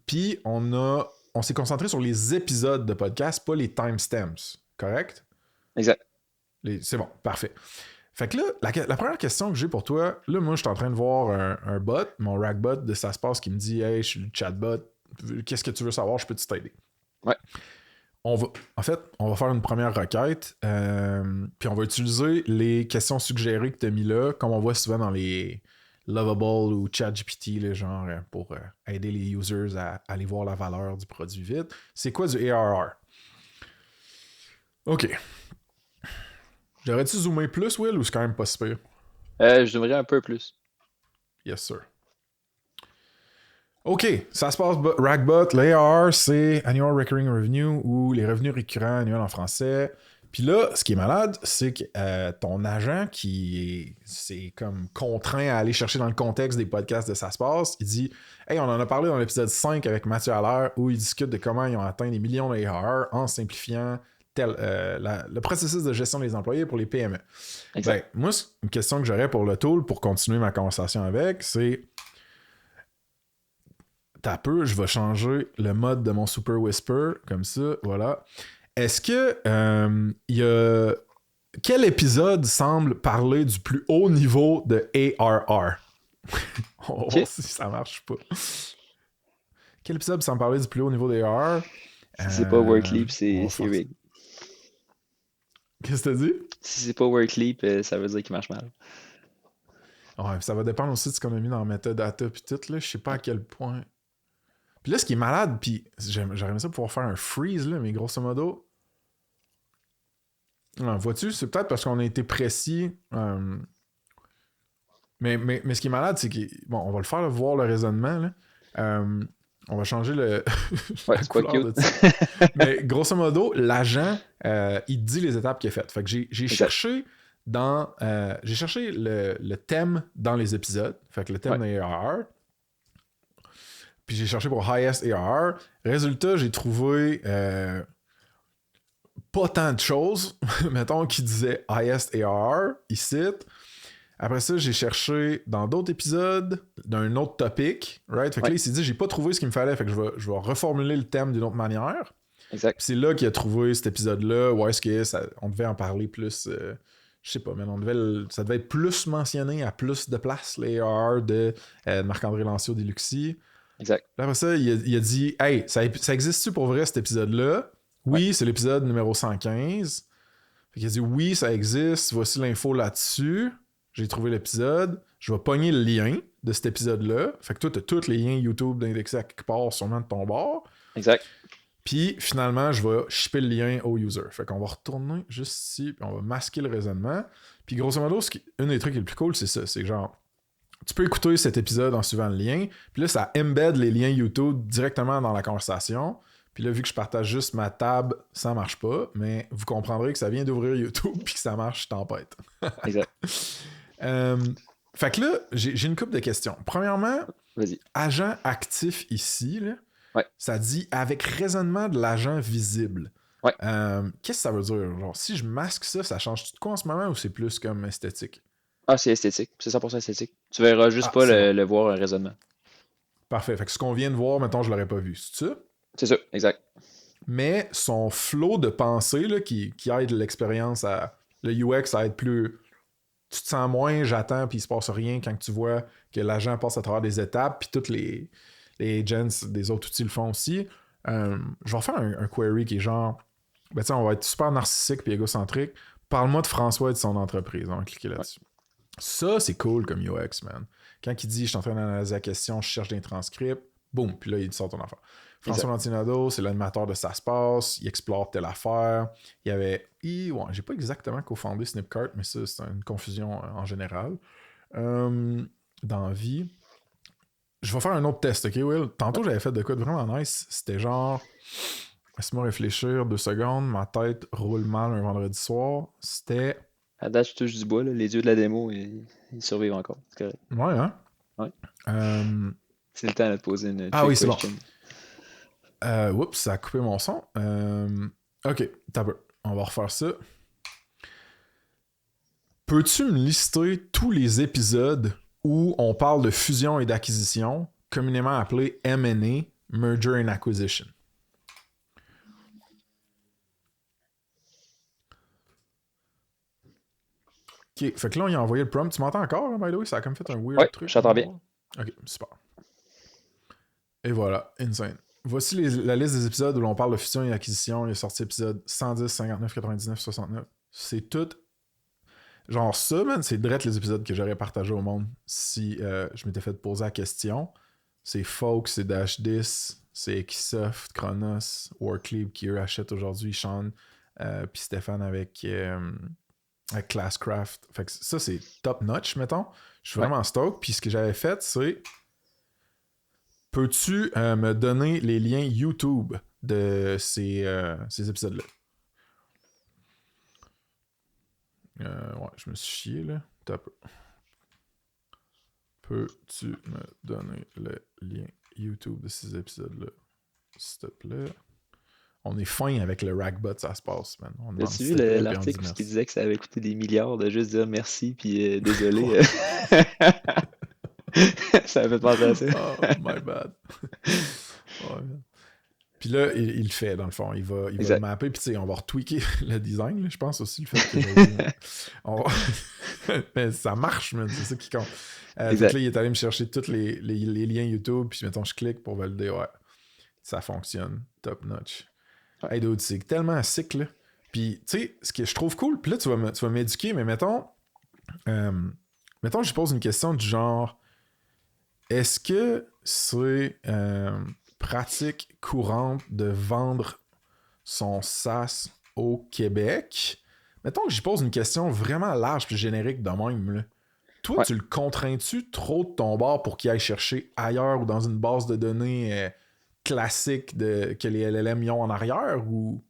Puis on s'est concentré sur les épisodes de podcast, pas les timestamps. Correct? Exact. C'est bon, parfait. Fait que là, la première question que j'ai pour toi, là, moi, je suis en train de voir un bot, mon Ragbot de Ça se passe qui me dit Hey, je suis le chatbot, qu'est-ce que tu veux savoir, je peux t'aider. Ouais. En fait, on va faire une première requête, puis on va utiliser les questions suggérées que tu as mis là, comme on voit souvent dans les Lovable ou ChatGPT, les genre, pour aider les users à aller voir la valeur du produit vite. C'est quoi du ARR? OK. J'aurais-tu zoomé plus, Will, ou c'est quand même pas si pire? Je devrais un peu plus. Yes, sir. OK, ça se passe Ragbot. L'ARR, c'est Annual Recurring Revenue ou les revenus récurrents annuels en français. Puis là, ce qui est malade, c'est que ton agent c'est comme contraint à aller chercher dans le contexte des podcasts de Ça se passe, il dit Hey, on en a parlé dans l'épisode 5 avec Mathieu Allaire où il discute de comment ils ont atteint des millions d'ARR en simplifiant le processus de gestion des employés pour les PME. Ben, moi, une question que j'aurais pour le tool pour continuer ma conversation avec, c'est t'as peu, je vais changer le mode de mon Super Whisper, comme ça, voilà. Est-ce que il y a... Quel épisode semble parler du plus haut niveau de ARR? On va voir si ça marche pas. Quel épisode semble parler du plus haut niveau d'ARR? Si c'est pas Workleap, On c'est va rig. Qu'est-ce que t'as dit? Si c'est pas Workleap, ça veut dire qu'il marche mal. Ouais, ça va dépendre aussi de ce qu'on a mis dans Metadata puis tout, là. Je sais pas à quel point... Puis là, ce qui est malade, puis j'aurais aimé ça pouvoir faire un freeze, là, mais grosso modo... vois-tu, c'est peut-être parce qu'on a été précis. Mais ce qui est malade, c'est que... Bon, on va le faire, là, voir le raisonnement. Là. On va changer Ouais, la c'est pas couleur de cute. ça. Mais grosso modo, l'agent, il dit les étapes qu'il a faites. Fait que j'ai cherché j'ai cherché le thème dans les épisodes. Fait que le thème de ARR. Puis j'ai cherché pour Highest ARR. Résultat, j'ai trouvé pas tant de choses, mettons, qui disaient Highest ARR, ici. Après ça, j'ai cherché dans d'autres épisodes d'un autre topic, right? Fait que là, il s'est dit, j'ai pas trouvé ce qu'il me fallait, fait que je vais reformuler le thème d'une autre manière. Exact. Puis c'est là qu'il a trouvé cet épisode-là, où est-ce qu'on devait en parler plus, je sais pas, mais ça devait être plus mentionné à plus de place, les ARR de Marc-André Lancio Deluxy. Exact. Là, après ça, il a dit, hey, ça existe-tu pour vrai cet épisode-là? Oui, c'est l'épisode numéro 115. Fait qu'il a dit, oui, ça existe, voici l'info là-dessus. J'ai trouvé l'épisode. Je vais pogner le lien de cet épisode-là. Fait que toi, t'as tous les liens YouTube d'indexer à quelque part, sûrement de ton bord. Exact. Puis finalement, je vais shipper le lien au user. Fait qu'on va retourner juste ici, puis on va masquer le raisonnement. Puis grosso modo, un des trucs les plus cool, c'est ça. C'est genre, tu peux écouter cet épisode en suivant le lien. Puis là, ça embed les liens YouTube directement dans la conversation. Puis là, vu que je partage juste ma tab, ça marche pas. Mais vous comprendrez que ça vient d'ouvrir YouTube puis que ça marche tempête. Exact. Fait que là, j'ai une couple de questions. Premièrement, vas-y. Agent actif ici, là, ça dit avec raisonnement de l'agent visible. Ouais. Qu'est-ce que ça veut dire? Genre, si je masque ça, ça change-tu de quoi en ce moment ou c'est plus comme esthétique? Ah, c'est esthétique. C'est 100% esthétique. Tu verras juste pas le voir un raisonnement. Parfait. Fait que ce qu'on vient de voir, mettons, je l'aurais pas vu. C'est ça? C'est ça, exact. Mais son flow de pensée là, qui aide l'expérience le UX à être plus... Tu te sens moins, j'attends, puis il se passe rien quand tu vois que l'agent passe à travers des étapes, puis toutes les agents des autres outils le font aussi. Je vais faire un query qui est genre... Ben, on va être super narcissique puis égocentrique. Parle-moi de François et de son entreprise. On va cliquer là-dessus. Ça, c'est cool comme UX, man. Quand il dit, je suis en train d'analyser la question, je cherche des transcripts, boum, puis là, il sort ton affaire. François Lantinado, c'est l'animateur de Ça se passe, il explore telle affaire. Il y avait... j'ai pas exactement cofondé Snipcart, mais ça, c'est une confusion en général. Dans vie. Je vais faire un autre test, ok, Will? Tantôt, j'avais fait de quoi de vraiment nice. C'était genre... Laisse-moi réfléchir 2 secondes. Ma tête roule mal un vendredi soir. C'était... À date, je touche du bois, là. Les dieux de la démo, ils survivent encore. C'est correct. Ouais, hein? Ouais. C'est le temps de te poser une oui, c'est question. Bon. Oups, ça a coupé mon son. Ok, t'as peu. On va refaire ça. Peux-tu me lister tous les épisodes où on parle de fusion et d'acquisition, communément appelé M&A, Merger and Acquisition? Ok, fait que là, on y a envoyé le prompt. Tu m'entends encore, hein, by the way? Ça a comme fait un weird Ouais, truc. je t'entends bien. Ok, super. Et voilà, insane. Voici la liste des épisodes où l'on parle de fusion et acquisition. Il est sorti épisode 110, 59, 99, 69. C'est tout. Genre ça, man, c'est direct les épisodes que j'aurais partagé au monde si je m'étais fait poser la question. C'est Folk, c'est Dash 10, c'est Ekisoft, Chronos, Warcleave qui eux achètent aujourd'hui, Sean, puis Stéphane avec Classcraft. Fait que ça, c'est top notch, mettons. Je suis vraiment stoked. Puis ce que j'avais fait, c'est peux-tu me donner les liens YouTube de ces épisodes-là? Ouais, je me suis chié, là. Top. Peux-tu me donner le lien YouTube de ces épisodes-là? S'il te plaît. On est fin avec le Rackbot, ça se passe, man. On demande As-tu s'il vu te plaît, puis on dit l'article qui merci. disait que ça avait coûté des milliards de juste dire merci puis désolé? Ouais. Ça avait fait penser à ça. Oh, my bad. Ouais. Puis là, il le fait, dans le fond. Il va le Exact. mapper, puis tu sais, on va retweaker le design, là, je pense aussi, le fait que mais ça marche, man, c'est ça qui compte. Fait que Exact. là, il est allé me chercher tous les liens YouTube, puis mettons, je clique pour valider, ouais, ça fonctionne, top notch. Ouais. Hey, dude, c'est tellement sick, là. Puis, tu sais, ce que je trouve cool, puis là, tu vas m'éduquer, mais mettons, je pose une question du genre, est-ce que c'est pratique courante de vendre son SaaS au Québec? Mettons que j'y pose une question vraiment large et générique de même. Là. Toi, Ouais. tu le contrains-tu trop de ton bord pour qu'il aille chercher ailleurs ou dans une base de données classique que les LLM y ont en arrière? Ou...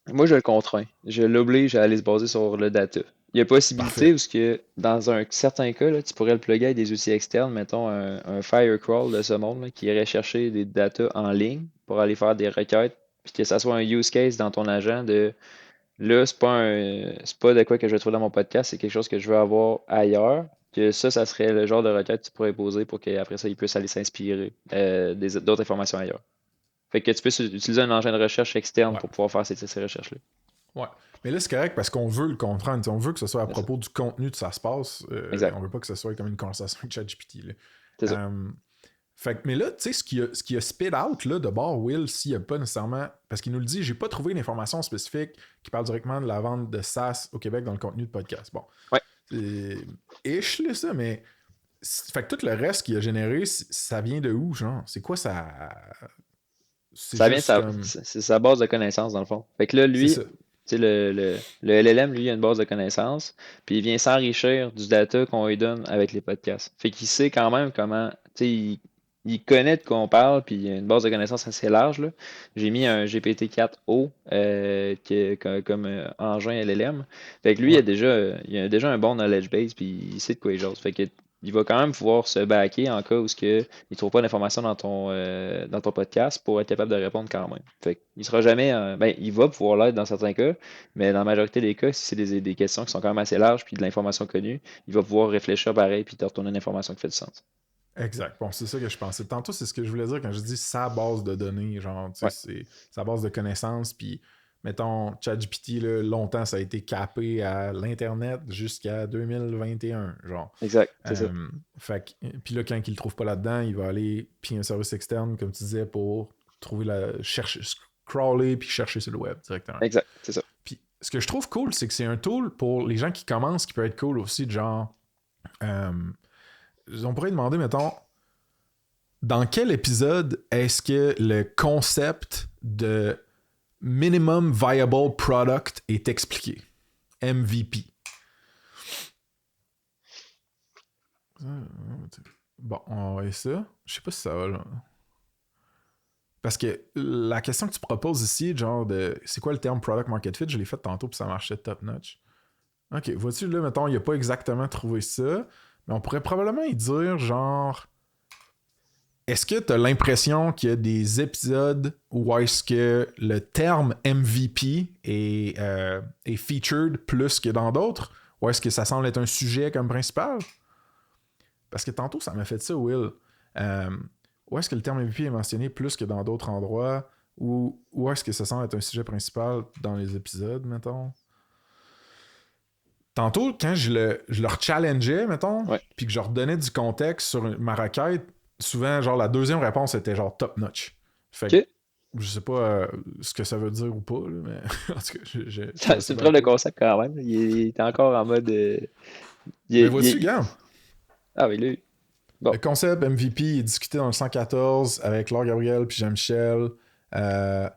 Moi, je le contrains. Je l'oblige à aller se baser sur le data. Il y a possibilité Parfait. où ce que, dans un certain cas, là, tu pourrais le plugger avec des outils externes, mettons un Firecrawl de ce monde, là, qui irait chercher des data en ligne pour aller faire des requêtes, puis que ça soit un use case dans ton agent de là, c'est pas de quoi que je vais trouver dans mon podcast, c'est quelque chose que je veux avoir ailleurs. Que ça serait le genre de requête que tu pourrais poser pour qu'après ça, il puisse aller s'inspirer d'autres informations ailleurs. Fait que tu peux utiliser un engin de recherche externe Ouais. pour pouvoir faire ces recherches-là. Ouais. Mais là, c'est correct parce qu'on veut le contraindre. On veut que ce soit à C'est ça. propos du contenu de ça se passe. Exact. On veut pas que ce soit comme une conversation avec ChatGPT. Là. C'est ça. Fait que, mais là, tu sais, ce qui a spit out là, de bord, Will, s'il n'y a pas nécessairement. Parce qu'il nous le dit, j'ai pas trouvé d'informations spécifiques qui parlent directement de la vente de SaaS au Québec dans le contenu de podcast. Bon. Ouais. C'est ish, là, ça, mais. Fait que tout le reste qu'il a généré, ça vient de où, genre? C'est quoi ça. C'est Ça vient, juste comme. c'est sa base de connaissances, dans le fond. Fait que là, C'est lui, ça. tu sais, le LLM, lui, il a une base de connaissances, puis il vient s'enrichir du data qu'on lui donne avec les podcasts. Fait qu'il sait quand même comment, tu sais, il connaît de quoi on parle, puis il a une base de connaissances assez large, là. J'ai mis un GPT-4o comme engin LLM. Fait que lui, Ouais. il a déjà un bon knowledge base, puis il sait de quoi il jase. Fait que il va quand même pouvoir se backer en cas où il ne trouve pas d'informations dans ton podcast pour être capable de répondre quand même. Fait il sera jamais. Ben, il va pouvoir l'être dans certains cas, mais dans la majorité des cas, si c'est des questions qui sont quand même assez larges puis de l'information connue, il va pouvoir réfléchir pareil puis te retourner une information qui fait du sens. Exact. Bon, c'est ça que je pensais. Tantôt, c'est ce que je voulais dire quand je dis sa base de données, genre, tu sais, Ouais, c'est sa base de connaissances, puis mettons, ChatGPT, là, longtemps, ça a été capé à l'Internet jusqu'à 2021, genre. exact, c'est ça. Fait que, puis là, quand il le trouve pas là-dedans, il va aller puis un service externe, comme tu disais, pour trouver chercher, crawler puis chercher sur le web directement. Exact, c'est ça. Puis ce que je trouve cool, c'est que c'est un tool pour les gens qui commencent qui peut être cool aussi, de genre. euh, on pourrait demander, mettons, dans quel épisode est-ce que le concept de Minimum Viable Product est expliqué? MVP. Bon, on va voir ça. Je sais pas si ça va, là. Parce que la question que tu proposes ici, genre de c'est quoi le terme product market fit, je l'ai fait tantôt puis ça marchait top notch. Ok, vois-tu, là, mettons, il a pas exactement trouvé ça, mais on pourrait probablement y dire, genre, est-ce que tu as l'impression qu'il y a des épisodes où est-ce que le terme MVP est featured plus que dans d'autres? Ou est-ce que ça semble être un sujet comme principal? Parce que tantôt, ça m'a fait ça, Will. Où est-ce que le terme MVP est mentionné plus que dans d'autres endroits? Ou où est-ce que ça semble être un sujet principal dans les épisodes, mettons? Tantôt, quand je leur challengeais, mettons, Ouais. puis que je leur donnais du contexte sur ma requête, souvent, genre, la deuxième réponse était genre top notch. Fait que OK. je sais pas ce que ça veut dire ou pas, là, mais en tout cas, je trouvais C'est ça une bien preuve de cool. concept quand même. Il est encore en mode. Mais vois-tu, Il- gars, Ah oui, lui. Bon, le concept MVP est discuté dans le 114 avec Laure Gabriel puis Jean-Michel. Euh,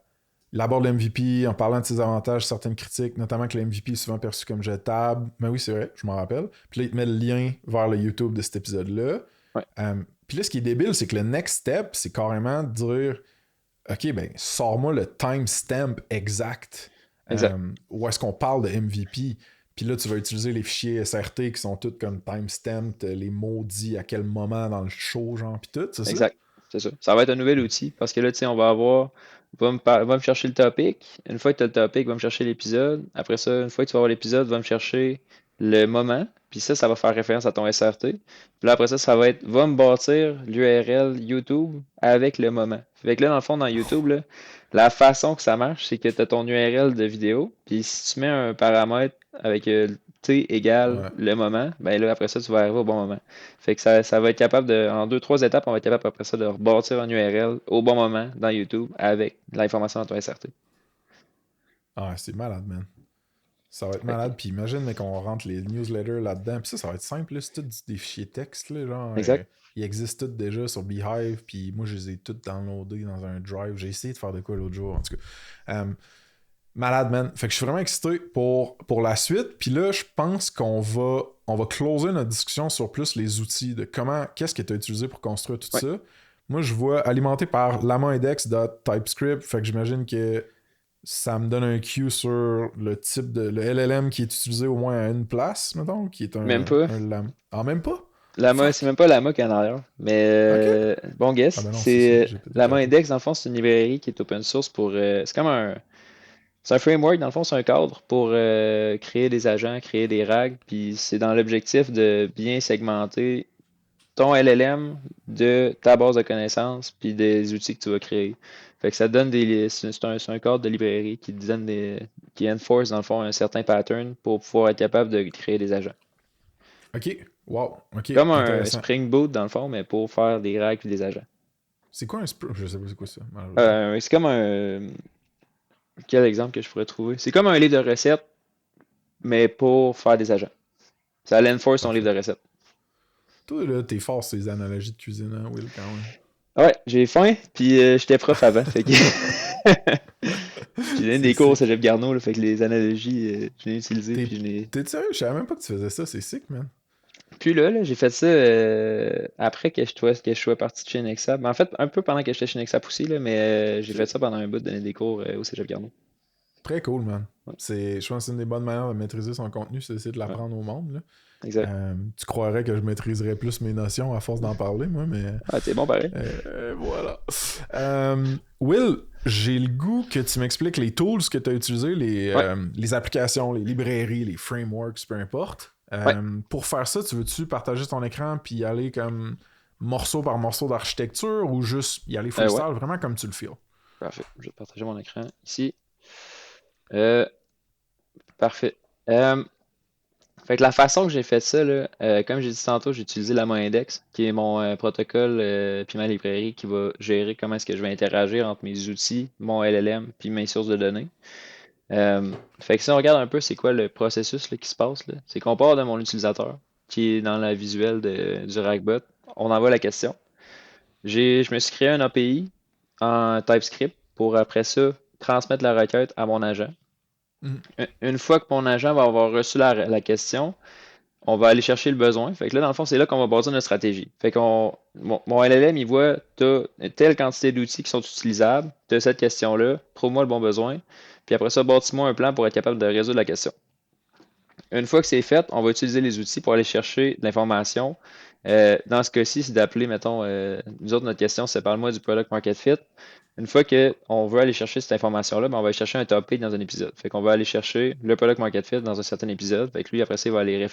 il aborde le MVP en parlant de ses avantages, certaines critiques, notamment que le MVP est souvent perçu comme jetable. Mais oui, c'est vrai, je m'en rappelle. Puis là, il te met le lien vers le YouTube de cet épisode-là. ouais, Puis là, ce qui est débile, c'est que le next step, c'est carrément de dire OK, ben, sors-moi le timestamp exact exact. où est-ce qu'on parle de MVP. Puis là, tu vas utiliser les fichiers SRT qui sont tous comme timestamped, les mots dits à quel moment dans le show, genre, puis tout, c'est ça? Exact. C'est ça. Ça va être un nouvel outil parce que là, tu sais, on va avoir. Va me chercher le topic. Une fois que tu as le topic, va me chercher l'épisode. Après ça, une fois que tu vas avoir l'épisode, va me chercher le moment. Puis ça va faire référence à ton SRT. Puis là, après ça, va me bâtir l'URL YouTube avec le moment. Fait que là, dans le fond, dans YouTube, là, la façon que ça marche, c'est que tu as ton URL de vidéo. Puis si tu mets un paramètre avec T égale Ouais. le moment, ben là, après ça, tu vas arriver au bon moment. Fait que ça va être capable en deux, trois étapes, on va être capable après ça de rebâtir un URL au bon moment dans YouTube avec l'information dans ton SRT. Ah, c'est malade, man. Ça va être Fait que, malade. Puis imagine, mais qu'on rentre les newsletters là-dedans. Puis ça va être simple, là. C'est tout des fichiers texte, là. Genre, exact. ils existent tous déjà sur Beehive. Puis moi, je les ai tous downloadés dans un drive. J'ai essayé de faire de quoi l'autre jour, en tout cas. Malade, man. Fait que je suis vraiment excité pour la suite. Puis là, je pense qu'on va closer notre discussion sur plus les outils de qu'est-ce que tu as utilisé pour construire tout Ouais. ça. Moi, je vois alimenté par lamaindex.typescript. Fait que j'imagine que ça me donne un cue sur le type de le LLM qui est utilisé au moins à une place, mettons, qui est Même pas. un LAM. Ah, même pas? Lama, c'est Fuck. même pas Lama qui est en arrière. Mais OK. bon Ah guess. ben non, c'est ça. C'est J'ai peut-être Lama raté. Index, dans le fond, c'est une librairie qui est open source pour. C'est comme c'est un framework, dans le fond, c'est un cadre pour créer des agents, créer des RAG. Puis c'est dans l'objectif de bien segmenter ton LLM de ta base de connaissances puis des outils que tu vas créer. Fait que ça donne c'est un cadre de librairie qui te donne qui enforce dans le fond un certain pattern pour pouvoir être capable de créer des agents. OK. Wow. OK. Comme un Intéressant. Spring Boot dans le fond, mais pour faire des racks et des agents. C'est quoi un Je sais pas c'est quoi ça, malheureusement. C'est comme un quel exemple que je pourrais trouver? C'est comme un livre de recettes, mais pour faire des agents. Ça enforce ton livre Parfait. de recettes. Toi, là, t'es fort sur ces analogies de cuisine, hein, Will, quand même. Ouais, j'ai faim, puis j'étais prof avant, fait que j'ai donné C'est des cours au sick. Cégep Garneau, là, fait que les analogies, je l'ai utilisées, T'es puis je l'ai. T'es sérieux? Je savais même pas que tu faisais ça. C'est sick, man. Puis là, j'ai fait ça après que je sois parti de chez Nexap. En fait, un peu pendant que j'étais chez Nexap aussi, là, mais j'ai fait OK. ça pendant un bout, de donner des cours au Cégep Garneau. Très cool, man. Ouais, Je pense que c'est une des bonnes manières de maîtriser son contenu, c'est d'essayer de ouais, l'apprendre au monde, là. exact. Tu croirais que je maîtriserais plus mes notions à force d'en parler, moi, mais Ah, c'est bon pareil. voilà. Will, j'ai le goût que tu m'expliques les tools que tu as utilisés, Ouais, les applications, les librairies, les frameworks, peu importe. ouais. Pour faire ça, tu veux-tu partager ton écran puis y aller comme morceau par morceau d'architecture ou juste y aller Ouais, freestyle, vraiment comme tu le feels? parfait. Je vais partager mon écran ici. Euh, Parfait. Euh, Fait que la façon que j'ai fait ça, là, comme j'ai dit tantôt, j'ai utilisé la Index, qui est mon protocole, puis ma librairie qui va gérer comment est-ce que je vais interagir entre mes outils, mon LLM, puis mes sources de données. Fait que si on regarde un peu c'est quoi le processus là, qui se passe, là, c'est qu'on part de mon utilisateur, qui est dans la visuelle du Ragbot. On envoie la question. Je me suis créé un API en TypeScript pour après ça transmettre la requête à mon agent. Mhm. Une fois que mon agent va avoir reçu la question, on va aller chercher le besoin. Fait que là, dans le fond, c'est là qu'on va bâtir notre stratégie. Fait qu'on, mon LLM, il voit, tu as telle quantité d'outils qui sont utilisables, tu as cette question-là, trouve-moi le bon besoin, puis après ça, bâtis-moi un plan pour être capable de résoudre la question. Une fois que c'est fait, on va utiliser les outils pour aller chercher de l'information. Dans ce cas-ci, c'est d'appeler, mettons, nous autres, notre question, c'est parle-moi du product market fit. Une fois qu'on veut aller chercher cette information-là, ben, on va aller chercher un topic dans un épisode. Fait qu'on va aller chercher le product market fit dans un certain épisode. Fait que lui, après ça,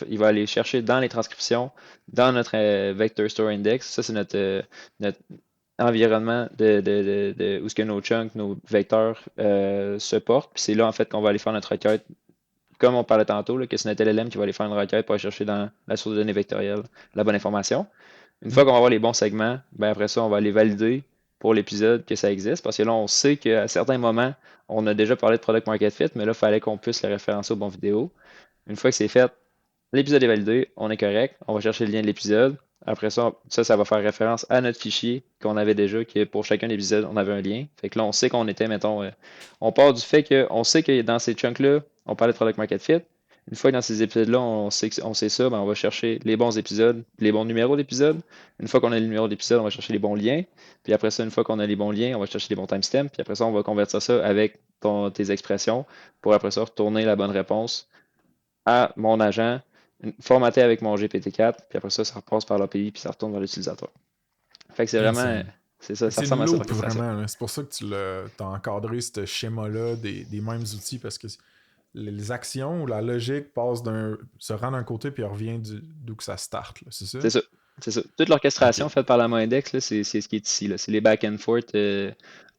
il va aller chercher dans les transcriptions, dans notre vector store index. Ça, c'est notre environnement où ce que nos chunks, nos vecteurs se portent. Puis c'est là, en fait, qu'on va aller faire notre requête comme on parlait tantôt, là, que c'est notre LLM qui va aller faire une requête pour aller chercher dans la source de données vectorielle la bonne information. Une fois Hmm. qu'on va avoir les bons segments, ben après ça, on va aller valider pour l'épisode que ça existe. Parce que là, on sait qu'à certains moments, on a déjà parlé de Product Market Fit, mais là, il fallait qu'on puisse le référencer aux bons vidéos. Une fois que c'est fait, l'épisode est validé, on est correct, on va chercher le lien de l'épisode. Après ça, ça va faire référence à notre fichier qu'on avait déjà, que pour chacun des épisodes, on avait un lien. Fait que là, on sait qu'on était, mettons, on part du fait qu'on sait que dans ces chunks-là, on parlait de Product Market Fit. Une fois que dans ces épisodes-là, on sait ça, ben on va chercher les bons épisodes, les bons numéros d'épisodes. Une fois qu'on a le numéro d'épisode, on va chercher les bons liens. Puis après ça, une fois qu'on a les bons liens, on va chercher les bons timestamps. Puis après ça, on va convertir ça avec tes expressions pour après ça retourner la bonne réponse à mon agent, formaté avec mon GPT-4, puis après ça, ça repasse par l'API, puis ça retourne vers l'utilisateur. Fait que c'est Hey, vraiment, c'est ça, ça c'est une ressemble à cette loupe orchestration. vraiment, là. C'est pour ça que t'as encadré ce schéma-là des mêmes outils parce que les actions ou la logique se rend d'un côté puis revient d'où que ça start, là. C'est ça? C'est ça. C'est ça. Toute Ok. l'orchestration faite par la main index, là, c'est ce qui est ici. Là. C'est les back and forth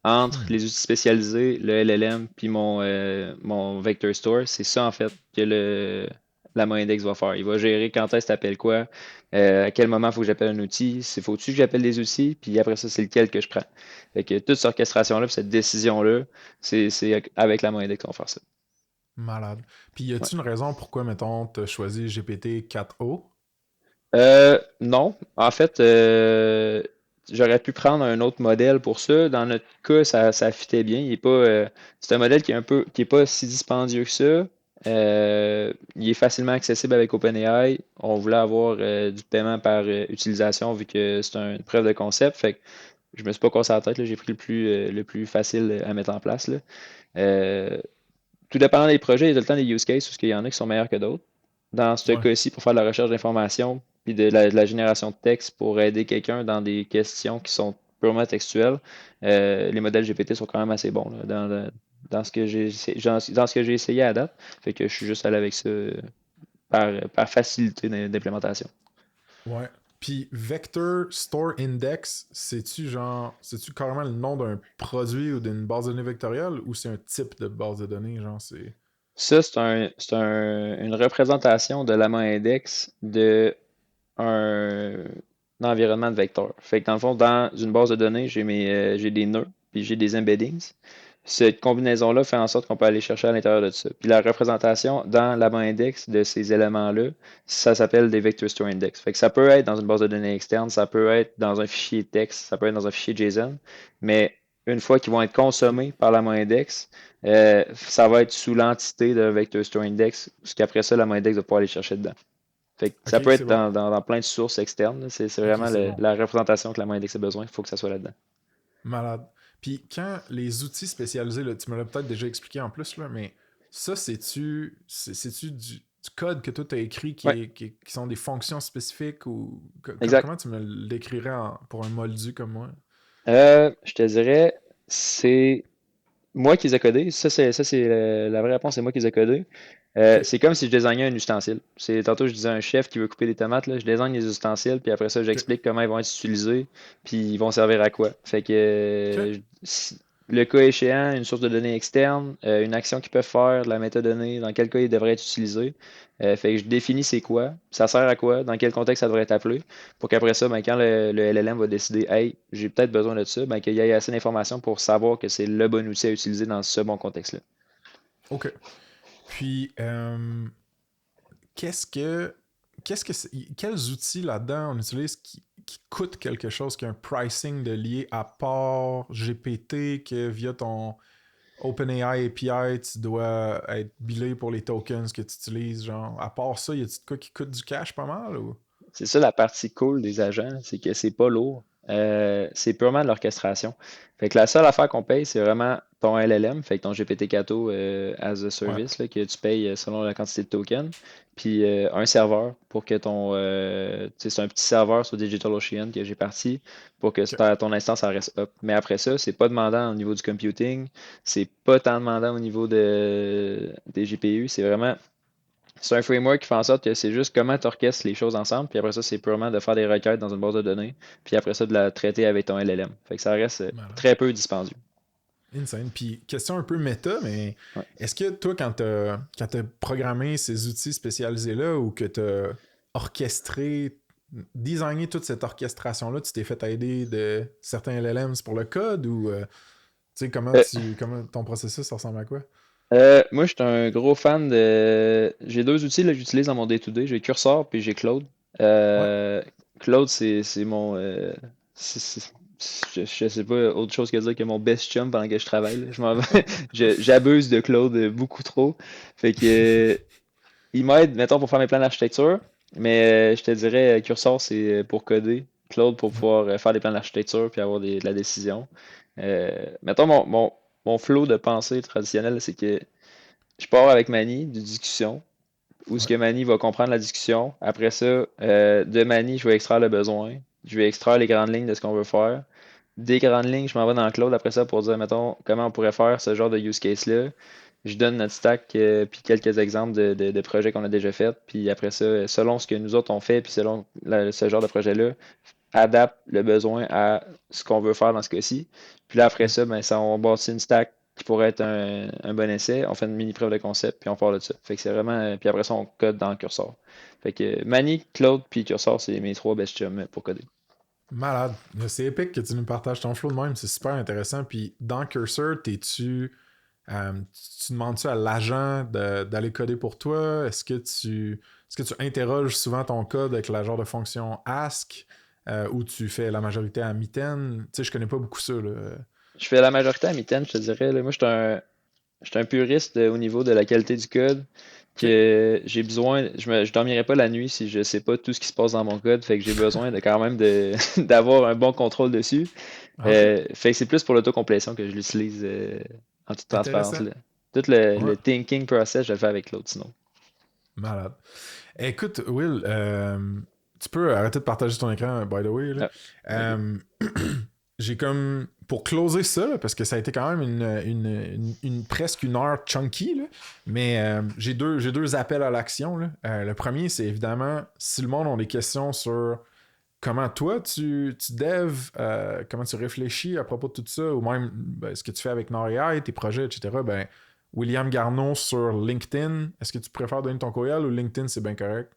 entre Hmm. les outils spécialisés, le LLM, puis mon vector store. C'est ça, en fait, que la main index va faire. Il va gérer quand est-ce que tu appelles quoi, à quel moment il faut que j'appelle un outil, c'est faut-tu que j'appelle des outils, puis après ça, c'est lequel que je prends. Fait que toute cette orchestration-là, puis cette décision-là, c'est avec la main index qu'on va faire ça. Malade. Puis y Ouais. a-tu une raison pourquoi, mettons, t'as choisi GPT-4o? Non, en fait, j'aurais pu prendre un autre modèle pour ça. Dans notre cas, ça fitait bien. Il est pas, c'est un modèle qui est pas si dispendieux que ça. Il est facilement accessible avec OpenAI. On voulait avoir du paiement par utilisation vu que c'est une preuve de concept. Fait que je me suis pas cassé la tête, là. J'ai pris le plus facile à mettre en place, là. Euh, Tout dépendant des projets, il y a tout le temps des use cases parce qu'il y en a qui sont meilleurs que d'autres. Dans ce Ouais. cas-ci, pour faire de la recherche d'informations puis de la génération de texte pour aider quelqu'un dans des questions qui sont purement textuelles, les modèles GPT sont quand même assez bons là, dans ce que dans ce que j'ai essayé à date. Fait que je suis juste allé avec ça par facilité d'implémentation. Ouais. Puis Vector Store Index, c'est-tu carrément le nom d'un produit ou d'une base de données vectorielle ou c'est un type de base de données, genre c'est. Ça, une représentation de l'amas index de un environnement de vecteur. Fait que dans le fond, dans une base de données, j'ai des nœuds, puis j'ai des embeddings. Cette combinaison-là fait en sorte qu'on peut aller chercher à l'intérieur de ça. Puis la représentation dans la base index de ces éléments-là, ça s'appelle des vector store index. Fait que ça peut être dans une base de données externe, ça peut être dans un fichier texte, ça peut être dans un fichier JSON, mais une fois qu'ils vont être consommés par la main index, ça va être sous l'entité de vector store index, ce qu'après ça, la main index va pouvoir aller chercher dedans. Fait que ça Ok, peut c'est être bon. dans plein de sources externes. C'est Ok, vraiment c'est bon. la représentation que la main index a besoin. Il faut que ça soit là-dedans. Malade. Puis quand les outils spécialisés, là, tu me l'as peut-être déjà expliqué en plus, là, mais ça, c'est-tu du code que toi tu as écrit Ouais, qui sont des fonctions spécifiques ou exact. comment tu me le décrirais pour un moldu comme moi? Je te dirais, c'est moi qui les ai codés. Ça, c'est la vraie réponse, c'est moi qui les ai codés. Ok. C'est comme si je désignais un ustensile. Tantôt, je disais à un chef qui veut couper des tomates, là, je désigne les ustensiles, puis après ça, Ok. j'explique comment ils vont être utilisés, puis ils vont servir à quoi. Fait que Ok. le cas échéant, une source de données externe, une action qu'ils peuvent faire, de la métadonnée, dans quel cas il devrait être utilisé. Fait que je définis c'est quoi, ça sert à quoi, dans quel contexte ça devrait être appelé, pour qu'après ça, ben, quand le LLM va décider, hey, j'ai peut-être besoin de ça, ben, qu'il y ait assez d'informations pour savoir que c'est le bon outil à utiliser dans ce bon contexte-là. Ok. Puis, qu'est-ce que. Quels outils là-dedans on utilise qui coûtent quelque chose, qui a un pricing de lié à part GPT, que via ton OpenAI API, tu dois être billé pour les tokens que tu utilises, genre, à part ça, y a-t-il de quoi qui coûte du cash pas mal ou? C'est ça la partie cool des agents, c'est que c'est pas lourd. C'est purement de l'orchestration. Fait que la seule affaire qu'on paye, c'est vraiment ton LLM, fait que ton GPT-Cato as a Ouais. service là, que tu payes selon la quantité de tokens, puis un serveur pour que tu sais, c'est un petit serveur sur DigitalOcean que j'ai parti pour que Ok. ton instance ça reste up. Mais après ça, c'est pas demandant au niveau du computing, c'est pas tant demandant au niveau des GPU, c'est un framework qui fait en sorte que c'est juste comment tu orchestres les choses ensemble, puis après ça, c'est purement de faire des requêtes dans une base de données, puis après ça, de la traiter avec ton LLM. Fait que ça reste Malade. très peu dispendieux. Insane. Puis, question un peu méta, mais Ouais. est-ce que toi, quand t'as programmé ces outils spécialisés-là ou que t'as orchestré, designé toute cette orchestration-là, tu t'es fait aider de certains LLMs pour le code ou tu sais, Euh, comment ton processus ça ressemble à quoi? moi, je suis un gros fan de. J'ai deux outils là, que j'utilise dans mon day-to-day. J'ai Cursor puis j'ai Claude. Ouais. Euh, Claude, c'est mon. Je sais pas autre chose que dire que mon best chum pendant que je travaille. Là. Je m'en vais- j'abuse de Claude beaucoup trop. Fait que il m'aide, mettons, pour faire mes plans d'architecture. Mais je te dirais, Cursor, c'est pour coder. Claude pour pouvoir faire des plans d'architecture puis avoir de la décision. Mettons, mon flow de pensée traditionnel, c'est que je pars avec Manny d'une discussion où ce Ouais. que Manny va comprendre la discussion. Après ça, de Manny, je vais extraire le besoin. Je vais extraire les grandes lignes de ce qu'on veut faire. Des grandes lignes, je m'en vais dans Claude après ça pour dire, mettons, comment on pourrait faire ce genre de use case-là. Je donne notre stack, puis quelques exemples de projets qu'on a déjà fait. Puis après ça, selon ce que nous autres on fait, puis selon ce genre de projet-là, adapte le besoin à ce qu'on veut faire dans ce cas-ci. Puis là, après ça, ben, ça, on bâtit une stack qui pourrait être un bon essai. On fait une mini preuve de concept, puis on part de ça. Fait que c'est vraiment. Puis après ça, on code dans le curseur. Fait que Manny, Claude, puis curseur, c'est mes trois best chums pour coder. Malade. C'est épique que tu nous partages ton flow de même, c'est super intéressant. Puis dans Cursor, tu demandes-tu à l'agent d'aller coder pour toi? Est-ce que tu interroges souvent ton code avec la genre de fonction ask ou tu fais la majorité à mitaine? Tu sais, je connais pas beaucoup ça, là. Je fais la majorité à mi-temps, je te dirais. Là. Moi, je suis un puriste au niveau de la qualité du code. OK. Que j'ai besoin, je dormirai pas la nuit si je sais pas tout ce qui se passe dans mon code, fait que j'ai besoin de quand même d'avoir un bon contrôle dessus. OK. Fait que c'est plus pour l'autocomplétion que je l'utilise en toute transparence Intéressant. là. Tout le Ouais. thinking process, je le fais avec l'autre sinon. Malade. Écoute, Will, tu peux arrêter de partager ton écran, by the way, là. Ah, ok. Euh, j'ai comme pour closer ça là, parce que ça a été quand même presque une heure chunky là, mais j'ai deux appels à l'action là. Le premier c'est évidemment si le monde a des questions sur comment toi tu dev, comment tu réfléchis à propos de tout ça ou même ce que tu fais avec Nord.ai, tes projets etc. Ben William Garneau sur LinkedIn, est-ce que tu préfères donner ton courriel ou LinkedIn c'est bien correct?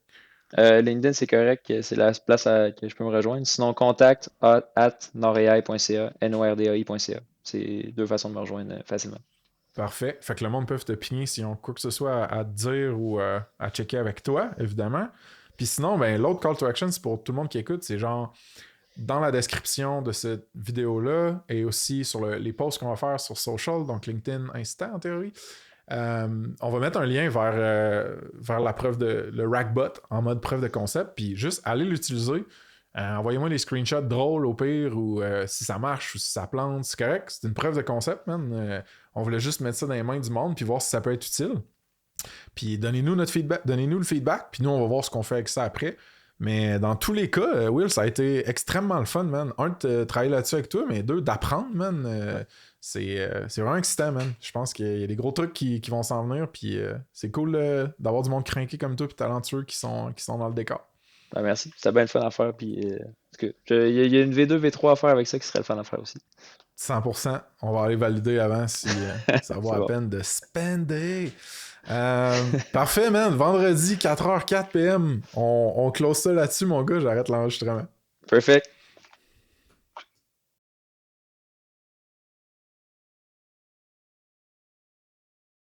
LinkedIn, c'est correct, c'est la place que je peux me rejoindre. Sinon, contact at nordai.ca, nordai.ca. C'est deux façons de me rejoindre facilement. Parfait. Fait que le monde peut te pigner s'ils ont quoi que ce soit à te dire ou à checker avec toi, évidemment. Puis sinon, ben, l'autre call to action, c'est pour tout le monde qui écoute, c'est genre dans la description de cette vidéo-là et aussi sur les posts qu'on va faire sur social, donc LinkedIn, Insta en théorie. On va mettre un lien vers la preuve le Rackbot en mode preuve de concept, puis juste allez l'utiliser. Envoyez-moi des screenshots drôles au pire, ou si ça marche ou si ça plante, c'est correct. C'est une preuve de concept, man. On voulait juste mettre ça dans les mains du monde, puis voir si ça peut être utile. Puis donnez-nous notre feedback, donnez-nous le feedback, puis nous, on va voir ce qu'on fait avec ça après. Mais dans tous les cas, Will, ça a été extrêmement le fun, man. Un, de travailler là-dessus avec toi, mais deux, d'apprendre, man. C'est vraiment excitant, man. Je pense qu'il y a des gros trucs qui vont s'en venir, puis c'est cool d'avoir du monde craqué comme toi, puis talentueux qui sont dans le décor. Ben, merci, c'était bien le fun à faire. Puis, il y a une V2, V3 à faire avec ça qui serait le fun à faire aussi. 100%. On va aller valider avant si ça vaut C'est la bon. peine de spender. Parfait, man. Vendredi, 4h04 PM. On close ça là-dessus, mon gars. J'arrête l'enregistrement. Perfect.